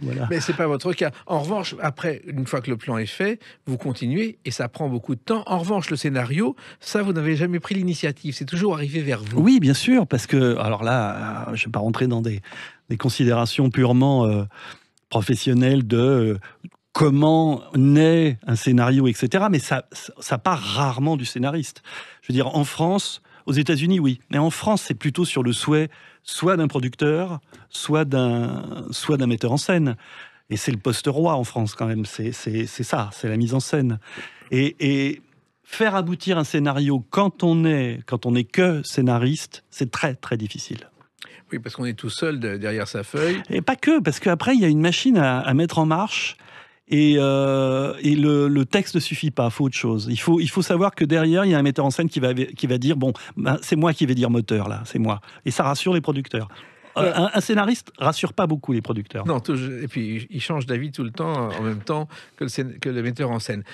Voilà. Mais c'est pas votre cas. En revanche, après, une fois que le plan est fait, vous continuez et ça prend beaucoup de temps. En revanche, le scénario, ça, vous n'avez jamais pris l'initiative. C'est toujours arrivé vers vous. Oui, bien sûr, parce que, alors là, je ne vais pas rentrer dans des considérations purement professionnelles de comment naît un scénario, etc. Mais ça part rarement du scénariste. Je veux dire, en France, aux États-Unis, oui. Mais en France, c'est plutôt sur le souhait soit d'un producteur, soit d'un metteur en scène. Et c'est le poste roi en France, quand même. C'est ça, c'est la mise en scène. Et faire aboutir un scénario quand on est que scénariste, c'est très, très difficile. Oui, parce qu'on est tout seul derrière sa feuille. Et pas que, parce qu'après, il y a une machine à mettre en marche. Et le texte ne suffit pas, il faut autre chose. Il faut savoir que derrière, il y a un metteur en scène qui va dire bon, ben, c'est moi qui vais dire moteur, là, c'est moi. Et ça rassure les producteurs. Un scénariste rassure pas beaucoup les producteurs. Non, et puis il change d'avis tout le temps, en même temps que le metteur en scène.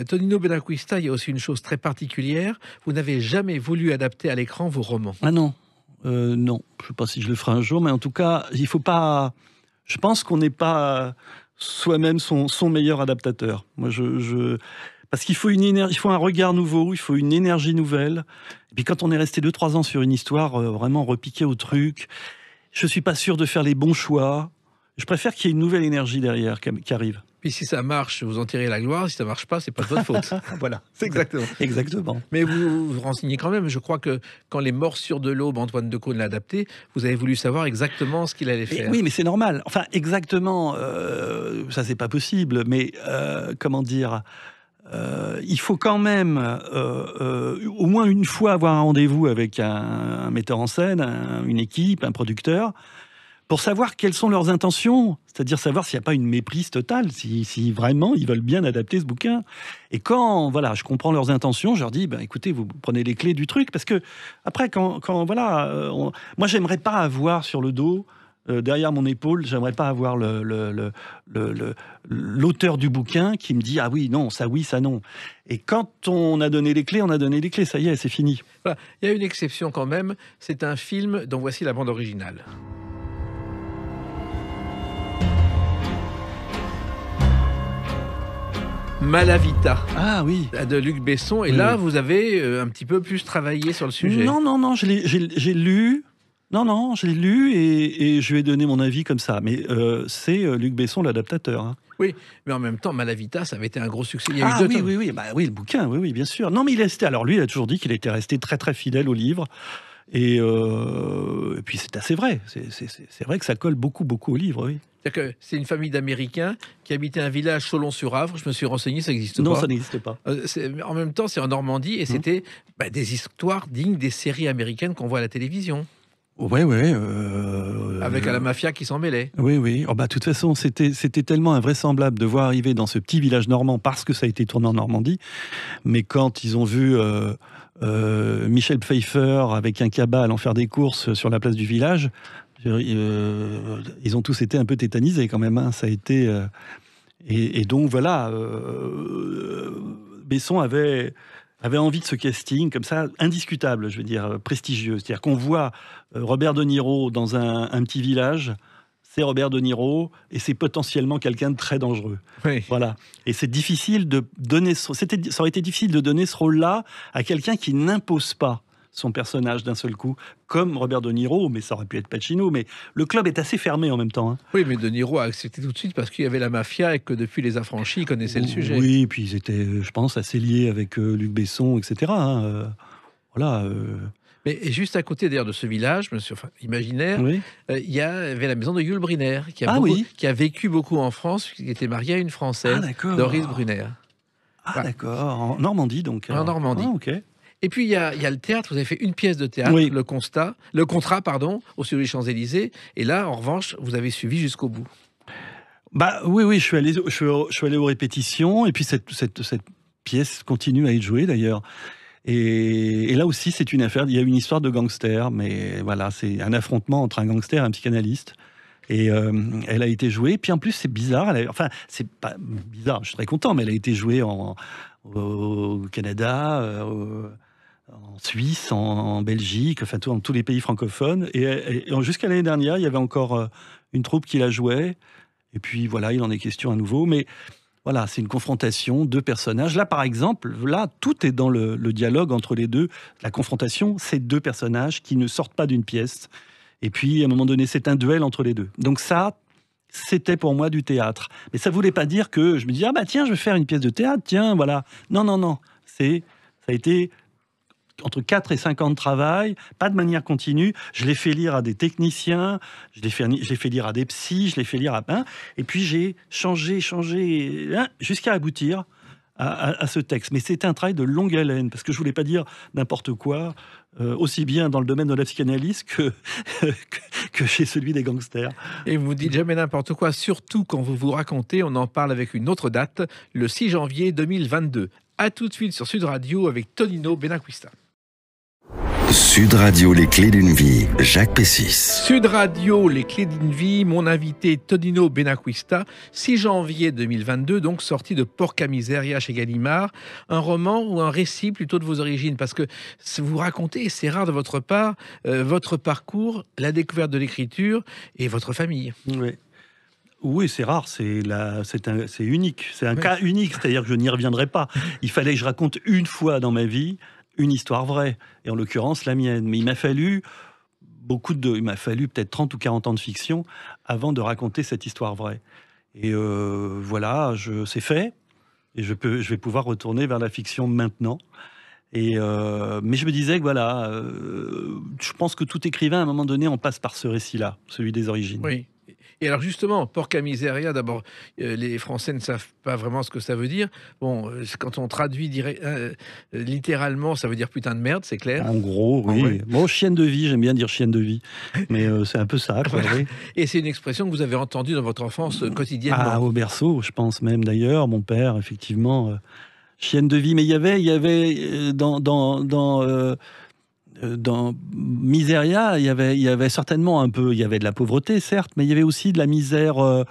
Tonino Benacquista, il y a aussi une chose très particulière. Vous n'avez jamais voulu adapter à l'écran vos romans. Ah non, non. Je ne sais pas si je le ferai un jour, mais en tout cas, il faut pas. Je pense qu'on n'est pas soi-même son meilleur adaptateur. Moi, parce qu'il faut une énergie, il faut un regard nouveau, il faut une énergie nouvelle. Et puis quand on est resté 2-3 ans sur une histoire, vraiment repiqué au truc, je suis pas sûr de faire les bons choix. Je préfère qu'il y ait une nouvelle énergie derrière qui arrive. Puis si ça marche, vous en tirez la gloire. Si ça marche pas, c'est pas de votre faute. Voilà, C'est exactement. Exactement. Mais vous vous renseignez quand même. Je crois que quand Les Morsures de l'Aube, Antoine Decaunes l'a adapté, vous avez voulu savoir exactement ce qu'il allait faire. Oui, mais c'est normal. Enfin, exactement, ça c'est pas possible. Mais comment dire, il faut quand même au moins une fois avoir un rendez-vous avec un metteur en scène, une équipe, un producteur, pour savoir quelles sont leurs intentions, c'est-à-dire savoir s'il n'y a pas une méprise totale, si vraiment ils veulent bien adapter ce bouquin. Et quand voilà, je comprends leurs intentions, je leur dis, ben, écoutez, vous prenez les clés du truc, parce que après, quand voilà, moi j'aimerais pas avoir sur le dos, derrière mon épaule, j'aimerais pas avoir l'auteur du bouquin qui me dit ah oui, non, ça oui, ça non. Et quand on a donné les clés, on a donné les clés, ça y est, c'est fini. Voilà. Il y a une exception quand même, c'est un film dont voici la bande originale. Malavita. Ah oui. De Luc Besson. Et oui, là, oui. vous avez un petit peu plus travaillé sur le sujet. Non, j'ai lu. Non, je l'ai lu et je lui ai donné mon avis comme ça. Mais c'est Luc Besson, l'adaptateur. Hein. Oui, mais en même temps, Malavita, ça avait été un gros succès. Il y a eu 2 tomes. Oui, bah, oui, le bouquin, oui, bien sûr. Non, mais il est resté. Alors lui, il a toujours dit qu'il était resté très, très fidèle au livre. Et puis c'est assez vrai. C'est vrai que ça colle beaucoup, beaucoup au livre, oui. C'est-à-dire que c'est une famille d'Américains qui habitait un village Cholon-sur-Avre. Je me suis renseigné, ça n'existe pas. Non, ça n'existe pas. En même temps, c'est en Normandie et c'était des histoires dignes des séries américaines qu'on voit à la télévision. Ouais. Avec la mafia qui s'en mêlait. Oui. Oh, bah, de toute façon, c'était tellement invraisemblable de voir arriver dans ce petit village normand parce que ça a été tourné en Normandie. Mais quand ils ont vu Michel Pfeiffer avec un cabas allant faire des courses sur la place du village, ils ont tous été un peu tétanisés quand même. Hein. Ça a été et donc voilà, Besson avait envie de ce casting comme ça, indiscutable, je veux dire, prestigieux. C'est-à-dire qu'on voit Robert De Niro dans un petit village, c'est Robert De Niro, et c'est potentiellement quelqu'un de très dangereux. Oui. Voilà. Et c'est difficile de donner... Ça aurait été difficile de donner ce rôle-là à quelqu'un qui n'impose pas son personnage d'un seul coup, comme Robert De Niro, mais ça aurait pu être Pacino, mais le club est assez fermé en même temps. Hein. Oui, mais De Niro a accepté tout de suite parce qu'il y avait la mafia et que depuis Les Affranchis, il connaissait le sujet. Oui, et puis ils étaient, je pense, assez liés avec Luc Besson, etc. Hein. Voilà. Mais juste à côté d'ailleurs de ce village, imaginaire, Oui. il y avait la maison de Yul Brynner, qui a vécu beaucoup en France, qui était marié à une Française, Doris Brunner. D'accord. En Normandie, donc. En Normandie. Ok. Et puis il y a le théâtre, vous avez fait une pièce de théâtre, oui. le contrat, au Studio des Champs-Élysées, et là, en revanche, vous avez suivi jusqu'au bout. Bah oui, je suis allé aux répétitions, et puis cette pièce continue à être jouée d'ailleurs. Et là aussi, c'est une affaire. Il y a une histoire de gangster, mais voilà, c'est un affrontement entre un gangster et un psychanalyste. Et elle a été jouée. Puis en plus, c'est bizarre. Enfin, c'est pas bizarre. Je suis très content, mais elle a été jouée au Canada, en Suisse, en Belgique, enfin dans tous les pays francophones. Et jusqu'à l'année dernière, il y avait encore une troupe qui la jouait. Et puis voilà, il en est question à nouveau. Mais voilà, c'est une confrontation, deux personnages. Là, par exemple, là, tout est dans le dialogue entre les deux. La confrontation, c'est deux personnages qui ne sortent pas d'une pièce. Et puis, à un moment donné, c'est un duel entre les deux. Donc ça, c'était pour moi du théâtre. Mais ça ne voulait pas dire que je me dis, ah bah tiens, je vais faire une pièce de théâtre, tiens, voilà. Non, non, non. Ça a été entre 4 et 5 ans de travail, pas de manière continue. Je l'ai fait lire à des techniciens, je l'ai fait lire à des psys, je l'ai fait lire à... et puis j'ai changé, jusqu'à aboutir à ce texte. Mais c'était un travail de longue haleine, parce que je voulais pas dire n'importe quoi, aussi bien dans le domaine de la psychanalyse que chez celui des gangsters. Et vous dites jamais n'importe quoi, surtout quand vous vous racontez. On en parle avec une autre date, le 6 janvier 2022. À tout de suite sur Sud Radio avec Tonino Benacquista. Sud Radio, les clés d'une vie, Jacques Pessis. Sud Radio, les clés d'une vie, mon invité Tonino Benacquista, 6 janvier 2022, donc sorti de Porca Miseria chez Gallimard, un roman ou un récit plutôt de vos origines, parce que vous racontez, c'est rare de votre part, votre parcours, la découverte de l'écriture et votre famille. Oui. Oui, c'est rare, c'est unique, c'est un cas unique, c'est-à-dire que je n'y reviendrai pas. Il fallait que je raconte une fois dans ma vie une histoire vraie, et en l'occurrence la mienne. Mais il m'a fallu peut-être 30 ou 40 ans de fiction avant de raconter cette histoire vraie. Et voilà, c'est fait, et je vais pouvoir retourner vers la fiction maintenant. Mais je me disais que voilà, je pense que tout écrivain, à un moment donné, on passe par ce récit-là, celui des origines. Oui. Et alors justement, Porca Miseria, d'abord, les Français ne savent pas vraiment ce que ça veut dire. Bon, quand on traduit littéralement, ça veut dire putain de merde, c'est clair. En gros, oui. Ouais. Bon, chienne de vie, j'aime bien dire chienne de vie. Mais c'est un peu ça, quoi. Oui. Et c'est une expression que vous avez entendue dans votre enfance quotidiennement. Ah, au berceau, je pense même d'ailleurs. Mon père, effectivement, chienne de vie. Mais il y avait dans Miseria, il y avait certainement un peu, il y avait de la pauvreté, certes, mais il y avait aussi de la misère, de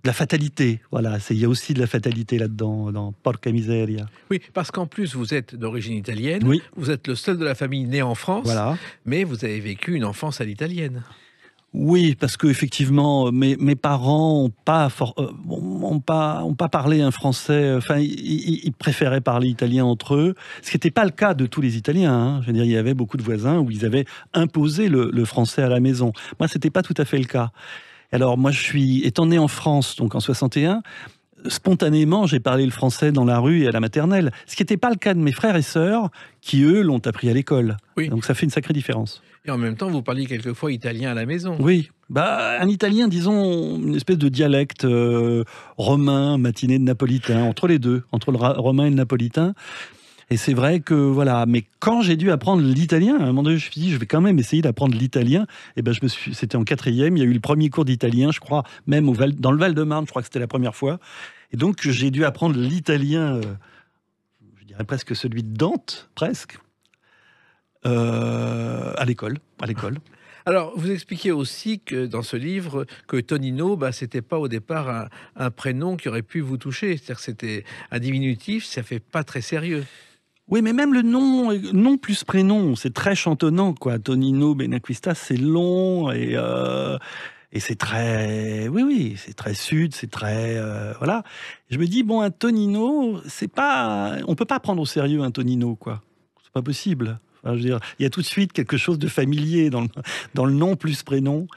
la fatalité. Voilà, il y a aussi de la fatalité là-dedans, dans Porca Miseria. Oui, parce qu'en plus, vous êtes d'origine italienne, oui. Vous êtes le seul de la famille né en France, voilà. Mais vous avez vécu une enfance à l'italienne. Oui, parce que effectivement, mes parents ont pas parlé un français. Enfin, ils préféraient parler italien entre eux, ce qui n'était pas le cas de tous les Italiens. Hein. Je veux dire, il y avait beaucoup de voisins où ils avaient imposé le français à la maison. Moi, c'était pas tout à fait le cas. Alors, moi, étant né en France, donc en 61. Spontanément, j'ai parlé le français dans la rue et à la maternelle, ce qui n'était pas le cas de mes frères et sœurs, qui eux l'ont appris à l'école. Oui. Donc ça fait une sacrée différence. Et en même temps, vous parliez quelquefois italien à la maison. Oui, un italien, disons, une espèce de dialecte romain, matiné de napolitain, entre les deux, entre le romain et le napolitain. Et c'est vrai que, voilà, mais quand j'ai dû apprendre l'italien, à un moment donné, je me suis dit, je vais quand même essayer d'apprendre l'italien. Et c'était en 4e, il y a eu le premier cours d'italien, je crois, même dans le Val-de-Marne, je crois que c'était la première fois. Et donc, j'ai dû apprendre l'italien, je dirais presque celui de Dante, presque, à l'école. Alors, vous expliquez aussi que dans ce livre, que Tonino, c'était pas au départ un prénom qui aurait pu vous toucher. C'est-à-dire que c'était un diminutif, ça fait pas très sérieux. Oui, mais même le nom plus prénom, c'est très chantonnant, quoi. Tonino Benacquista, c'est long et c'est très, oui, c'est très sud, c'est très, voilà. Je me dis, un Tonino, on peut pas prendre au sérieux un Tonino, quoi. C'est pas possible. Enfin, je veux dire, il y a tout de suite quelque chose de familier dans le nom plus prénom.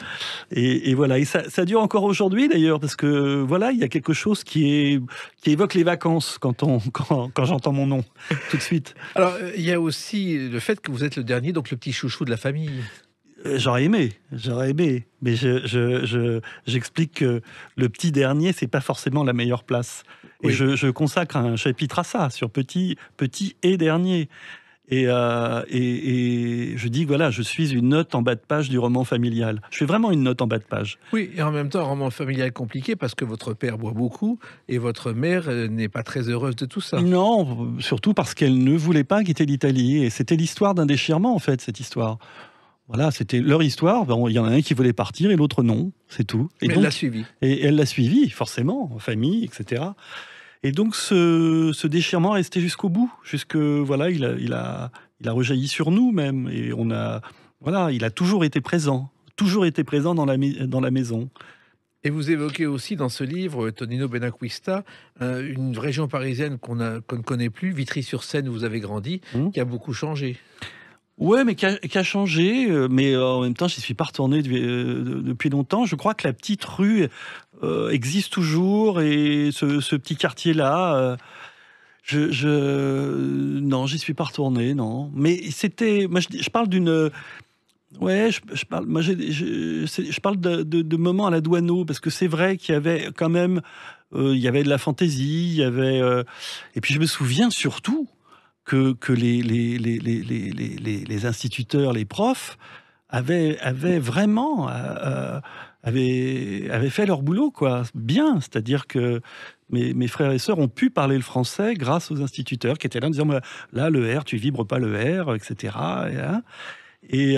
Et voilà. Et ça dure encore aujourd'hui, d'ailleurs, parce que, voilà, il y a quelque chose qui évoque les vacances quand j'entends mon nom, tout de suite. Alors, il y a aussi le fait que vous êtes le dernier, donc le petit chouchou de la famille. J'aurais aimé. Mais j'explique que le petit dernier, c'est pas forcément la meilleure place. Oui. Et je consacre un chapitre à ça, sur petit et dernier. Et je dis, voilà, je suis une note en bas de page du roman familial. Je suis vraiment une note en bas de page. Oui, et en même temps, un roman familial compliqué parce que votre père boit beaucoup et votre mère n'est pas très heureuse de tout ça. Non, surtout parce qu'elle ne voulait pas quitter l'Italie. Et c'était l'histoire d'un déchirement, en fait, cette histoire. Voilà, c'était leur histoire. Bon, il y en a un qui voulait partir et l'autre non, c'est tout. Et Mais donc, elle l'a suivi. et elle l'a suivi, forcément, en famille, etc. Et donc, ce déchirement restait jusqu'au bout. Voilà, il a rejailli sur nous même. Et voilà, il a toujours été présent dans la maison. Et vous évoquez aussi dans ce livre, Tonino Benacquista, une région parisienne qu'on ne connaît plus, Vitry-sur-Seine, où vous avez grandi, qui a beaucoup changé. Ouais, mais qui a changé, mais en même temps, j'y suis pas retourné depuis longtemps. Je crois que la petite rue existe toujours et ce petit quartier-là, non, j'y suis pas retourné, non. Mais moi, je parle d'une, ouais, je parle, moi, je parle de moments à la Douaneau parce que c'est vrai qu'il y avait quand même, il y avait de la fantaisie, et puis je me souviens surtout que les instituteurs, les profs, avaient vraiment avaient fait leur boulot, quoi, bien. C'est-à-dire que mes frères et sœurs ont pu parler le français grâce aux instituteurs qui étaient là en disant, là, le R, tu vibres pas le R, etc. Et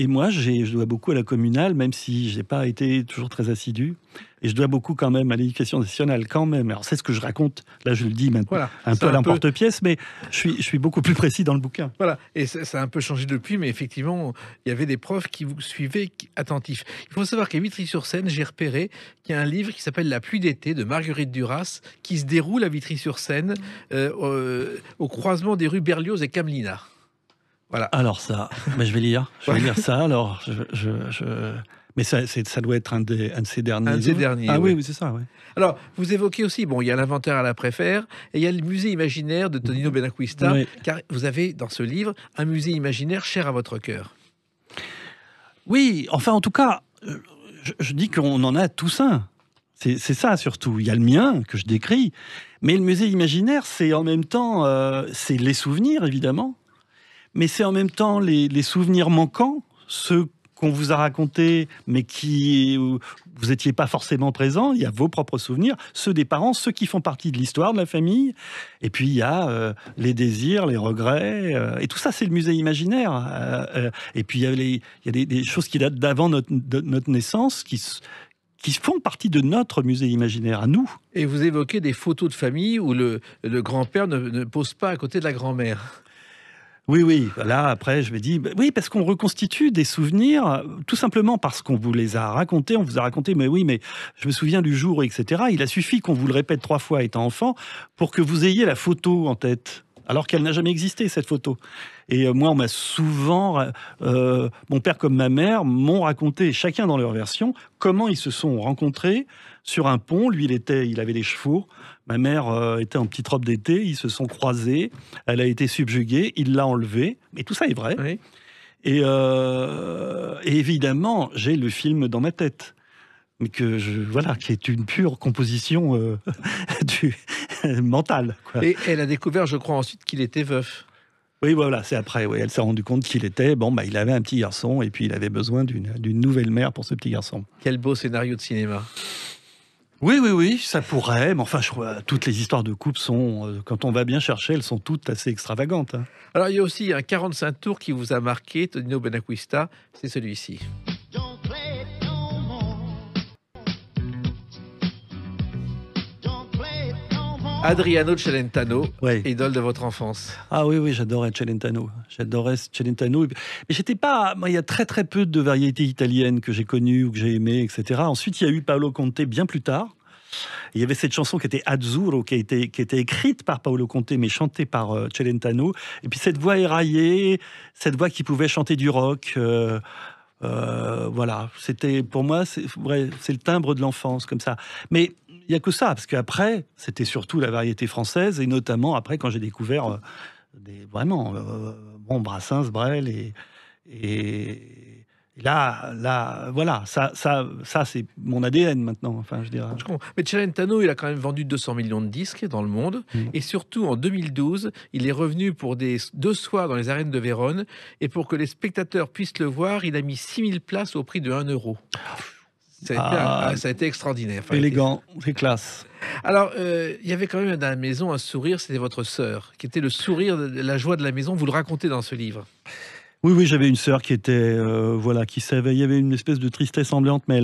moi, je dois beaucoup à la communale, même si je n'ai pas été toujours très assidu. Et je dois beaucoup quand même à l'éducation nationale, quand même. Alors, c'est ce que je raconte, là, je le dis maintenant, Voilà, un peu à l'emporte-pièce, mais je suis beaucoup plus précis dans le bouquin. Voilà, et ça a un peu changé depuis, mais effectivement, il y avait des profs qui vous suivaient attentifs. Il faut savoir qu'à Vitry-sur-Seine, j'ai repéré qu'il y a un livre qui s'appelle La pluie d'été de Marguerite Duras, qui se déroule à Vitry-sur-Seine, au croisement des rues Berlioz et Camelina. Voilà. Alors ça, je vais lire ça. Alors, mais ça doit être un de ces derniers. Un de ces derniers. Ah oui, oui, c'est ça. Ouais. Alors, vous évoquez aussi, bon, il y a l'inventaire à la Préfère et il y a le musée imaginaire de Tonino Benacquista, Oui. car vous avez dans ce livre un musée imaginaire cher à votre cœur. Oui, enfin, en tout cas, je dis qu'on en a tous un. C'est ça surtout. Il y a le mien que je décris, mais le musée imaginaire, c'est en même temps, c'est les souvenirs évidemment, mais c'est en même temps les souvenirs manquants, ceux qu'on vous a racontés, mais vous n'étiez pas forcément présent. Il y a vos propres souvenirs, ceux des parents, ceux qui font partie de l'histoire de la famille. Et puis, il y a les désirs, les regrets. Et tout ça, c'est le musée imaginaire. Et puis, il y a des choses qui datent d'avant notre naissance, qui font partie de notre musée imaginaire, à nous. Et vous évoquez des photos de famille où le grand-père ne pose pas à côté de la grand-mère. Oui. Là, après, je me dis, oui, parce qu'on reconstitue des souvenirs, tout simplement parce qu'on vous les a racontés. On vous a raconté, mais oui, mais je me souviens du jour, etc. Il a suffi qu'on vous le répète 3 fois étant enfant pour que vous ayez la photo en tête, alors qu'elle n'a jamais existé, cette photo. Et moi, on m'a souvent, mon père comme ma mère, m'ont raconté, chacun dans leur version, comment ils se sont rencontrés sur un pont. Lui, il avait des chevaux. Ma mère était en petite robe d'été. Ils se sont croisés. Elle a été subjuguée. Il l'a enlevée. Et tout ça est vrai. Oui. Et évidemment, j'ai le film dans ma tête. Mais qui est une pure composition mentale. Quoi. Et elle a découvert, je crois, ensuite qu'il était veuf. Oui, voilà, c'est après. Oui, elle s'est rendue compte qu'il était. Il avait un petit garçon et puis il avait besoin d'une nouvelle mère pour ce petit garçon. Quel beau scénario de cinéma. Oui, ça pourrait. Mais enfin, je crois toutes les histoires de couple sont, quand on va bien chercher, elles sont toutes assez extravagantes. Hein. Alors, il y a aussi un 45 tours qui vous a marqué, Tonino Benacquista, c'est celui-ci. Adriano Celentano, Ouais. idole de votre enfance. Ah oui, j'adorais Celentano. Mais j'étais pas. Moi, il y a très très peu de variétés italiennes que j'ai connues ou que j'ai aimées, etc. Ensuite, il y a eu Paolo Conte bien plus tard. Il y avait cette chanson qui était Azzurro, qui était écrite par Paolo Conte, mais chantée par Celentano. Et puis cette voix éraillée, cette voix qui pouvait chanter du rock. Voilà, c'était pour moi, c'est le timbre de l'enfance, comme ça. Mais il n'y a que ça, parce qu'après, c'était surtout la variété française, et notamment après, quand j'ai découvert Brassens, Brel et Et voilà, ça c'est mon ADN maintenant. Enfin, je dirais. Je comprends. Mais Celentano, il a quand même vendu 200 millions de disques dans le monde. Et surtout, en 2012, il est revenu pour 2 soirs dans les arènes de Vérone. Et pour que les spectateurs puissent le voir, il a mis 6000 places au prix de 1 euro. Ça a été extraordinaire. Enfin, élégant, c'est classe. Alors, il y avait quand même dans la maison un sourire, c'était votre sœur, qui était le sourire, la joie de la maison. Vous le racontez dans ce livre. Oui, j'avais une sœur qui était, qui savait, il y avait une espèce de tristesse ambiante, mais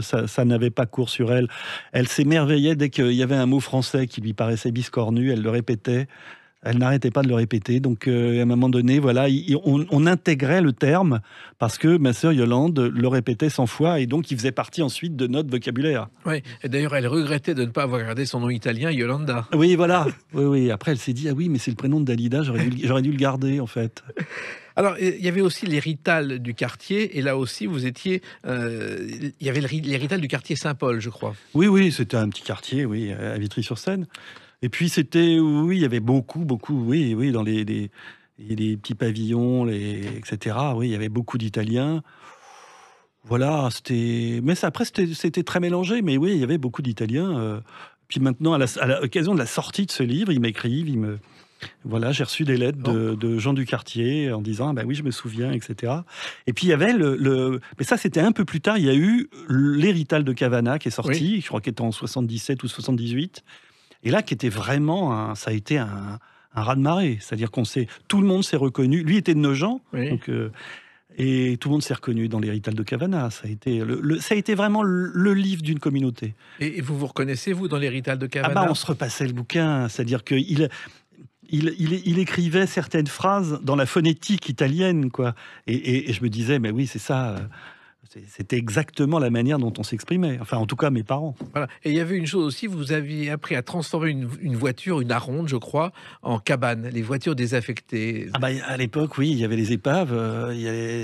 ça n'avait pas cours sur elle. Elle s'émerveillait dès qu'il y avait un mot français qui lui paraissait biscornu, elle le répétait. Elle n'arrêtait pas de le répéter. Donc, à un moment donné, voilà, on intégrait le terme parce que ma sœur Yolande le répétait 100 fois et donc il faisait partie ensuite de notre vocabulaire. Oui, et d'ailleurs, elle regrettait de ne pas avoir gardé son nom italien, Yolanda. Oui, voilà. Oui. Après, elle s'est dit, ah oui, mais c'est le prénom de Dalida, j'aurais dû le garder, en fait. Alors, il y avait aussi les Rital du quartier, et là aussi, vous étiez... il y avait les Rital du quartier Saint-Paul, je crois. Oui, c'était un petit quartier, oui, à Vitry-sur-Seine. Et puis, il y avait beaucoup, oui, dans les petits pavillons, etc. Oui, il y avait beaucoup d'Italiens. Voilà, après, c'était très mélangé, mais oui, il y avait beaucoup d'Italiens. Puis maintenant, à l'occasion de la sortie de ce livre, ils m'écrivent, voilà, j'ai reçu des lettres de gens du quartier en disant, oui, je me souviens, etc. Et puis il y avait mais ça c'était un peu plus tard, il y a eu l'Hérital de Cavana qui est sorti, je crois qu'il était en 77 ou 78. Et là, qui était vraiment, ça a été un raz-de-marée. C'est-à-dire tout le monde s'est reconnu. Lui était de Nogent, donc, et tout le monde s'est reconnu dans l'Hérital de Cavana. Ça a été vraiment le livre d'une communauté. Et vous vous reconnaissez, vous, dans l'Hérital de Cavana? On se repassait le bouquin. C'est-à-dire qu'il il écrivait certaines phrases dans la phonétique italienne, quoi. Et je me disais, mais oui, c'est ça. C'était exactement la manière dont on s'exprimait. Enfin, en tout cas, mes parents. Voilà. Et il y avait une chose aussi, vous aviez appris à transformer une voiture, une Aronde, je crois, en cabane, les voitures désaffectées. À l'époque, oui, il y avait les épaves.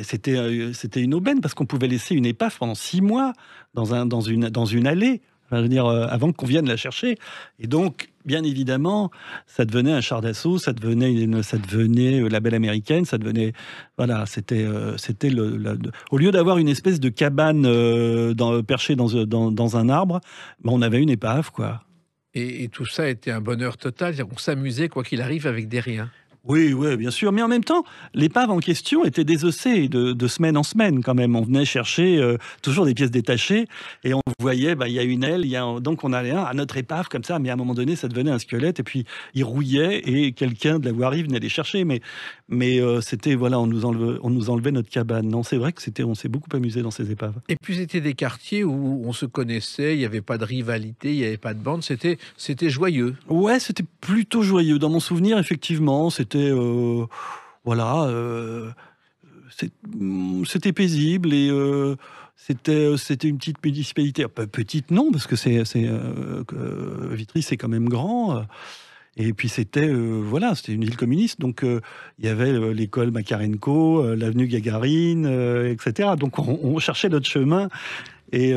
C'était une aubaine, parce qu'on pouvait laisser une épave pendant 6 mois dans une allée. Enfin, je veux dire, avant qu'on vienne la chercher. Et donc, bien évidemment, ça devenait un char d'assaut, ça devenait la belle américaine, ça devenait... Voilà, c'était au lieu d'avoir une espèce de cabane perchée dans un arbre, on avait une épave, quoi. Et tout ça était un bonheur total, on s'amusait, quoi qu'il arrive, avec des riens. Oui, bien sûr. Mais en même temps, l'épave en question était désossée de semaine en semaine quand même. On venait chercher toujours des pièces détachées et on voyait, il y a une aile, donc on allait à notre épave comme ça. Mais à un moment donné, ça devenait un squelette et puis il rouillait et quelqu'un de la voirie venait les chercher. Mais c'était, voilà, on nous enlevait notre cabane. Non, c'est vrai que on s'est beaucoup amusé dans ces épaves. Et puis c'était des quartiers où on se connaissait, il n'y avait pas de rivalité, il n'y avait pas de bande, c'était joyeux. Ouais, c'était plutôt joyeux. Dans mon souvenir, effectivement, c'était paisible et c'était une petite municipalité. Petite non, parce que Vitry c'est quand même grand. Et puis c'était une ville communiste, donc il y avait l'école Makarenko, l'avenue Gagarine, etc. Donc on cherchait notre chemin et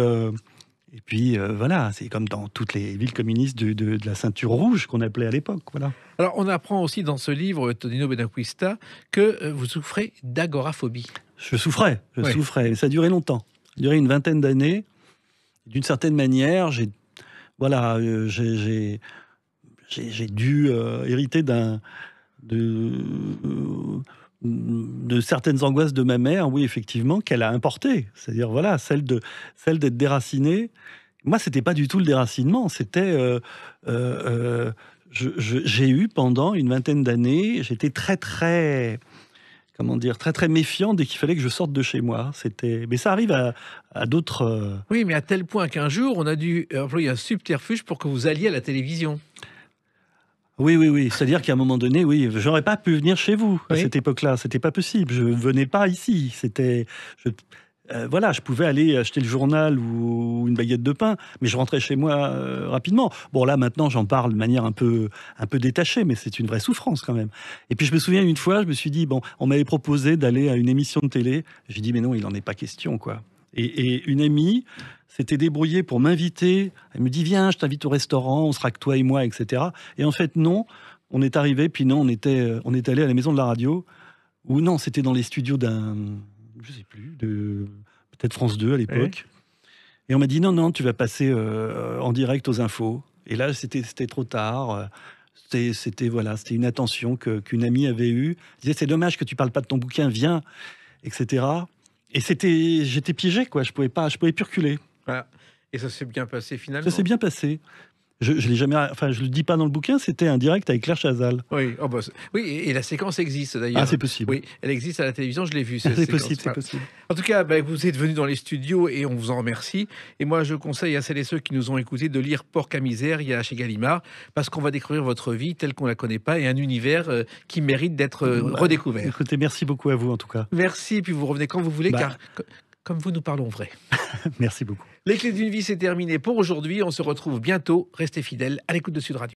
puis voilà, c'est comme dans toutes les villes communistes de la ceinture rouge qu'on appelait à l'époque. Voilà. Alors on apprend aussi dans ce livre, Tonino Benacquista, que vous souffrez d'agoraphobie. Je souffrais. Ça a duré longtemps. Ça a duré une 20aine d'années. D'une certaine manière, j'ai dû hériter de certaines angoisses de ma mère, oui, effectivement, qu'elle a importées. C'est-à-dire, voilà, celle d'être déraciné. Moi, c'était pas du tout le déracinement. C'était... j'ai eu pendant une 20aine d'années, j'étais très, très méfiant dès qu'il fallait que je sorte de chez moi. Mais ça arrive à d'autres... Oui, mais à tel point qu'un jour, on a dû employer un subterfuge pour que vous alliez à la télévision. Oui. C'est-à-dire qu'à un moment donné, oui, j'aurais pas pu venir chez vous à cette époque-là. C'était pas possible. Je venais pas ici. Je pouvais aller acheter le journal ou une baguette de pain, mais je rentrais chez moi rapidement. Bon, là, maintenant, j'en parle de manière un peu détachée, mais c'est une vraie souffrance quand même. Et puis, je me souviens une fois, je me suis dit, on m'avait proposé d'aller à une émission de télé. J'ai dit, mais non, il n'en est pas question, quoi. Et une amie s'était débrouillée pour m'inviter. Elle me dit, viens, je t'invite au restaurant, on sera que toi et moi, etc. Et en fait, non, on est arrivé, puis non, on est allé à la maison de la radio, ou non, c'était dans les studios je sais plus, peut-être France 2 à l'époque. Et on m'a dit non, tu vas passer en direct aux infos. Et là, c'était trop tard. C'était une attention qu'une amie avait eue. Elle disait, c'est dommage que tu parles pas de ton bouquin, viens, etc. Et j'étais piégé, quoi. Je pouvais plus reculer. Voilà. Et ça s'est bien passé finalement. Ça s'est bien passé. Je l'ai jamais, enfin, je le dis pas dans le bouquin, c'était un direct avec Claire Chazal. Oui, oui, et la séquence existe d'ailleurs. Ah, c'est possible. Oui, elle existe à la télévision, je l'ai vue. C'est possible, c'est possible. En tout cas, vous êtes venu dans les studios et on vous en remercie. Et moi, je conseille à celles et ceux qui nous ont écoutés de lire Porc à misère, il y a chez Gallimard, parce qu'on va découvrir votre vie telle qu'on la connaît pas et un univers qui mérite d'être redécouvert. Écoutez, merci beaucoup à vous en tout cas. Merci, puis vous revenez quand vous voulez, car comme vous, nous parlons vrai. Merci beaucoup. Les clés d'une vie, c'est terminé pour aujourd'hui. On se retrouve bientôt. Restez fidèles à l'écoute de Sud Radio.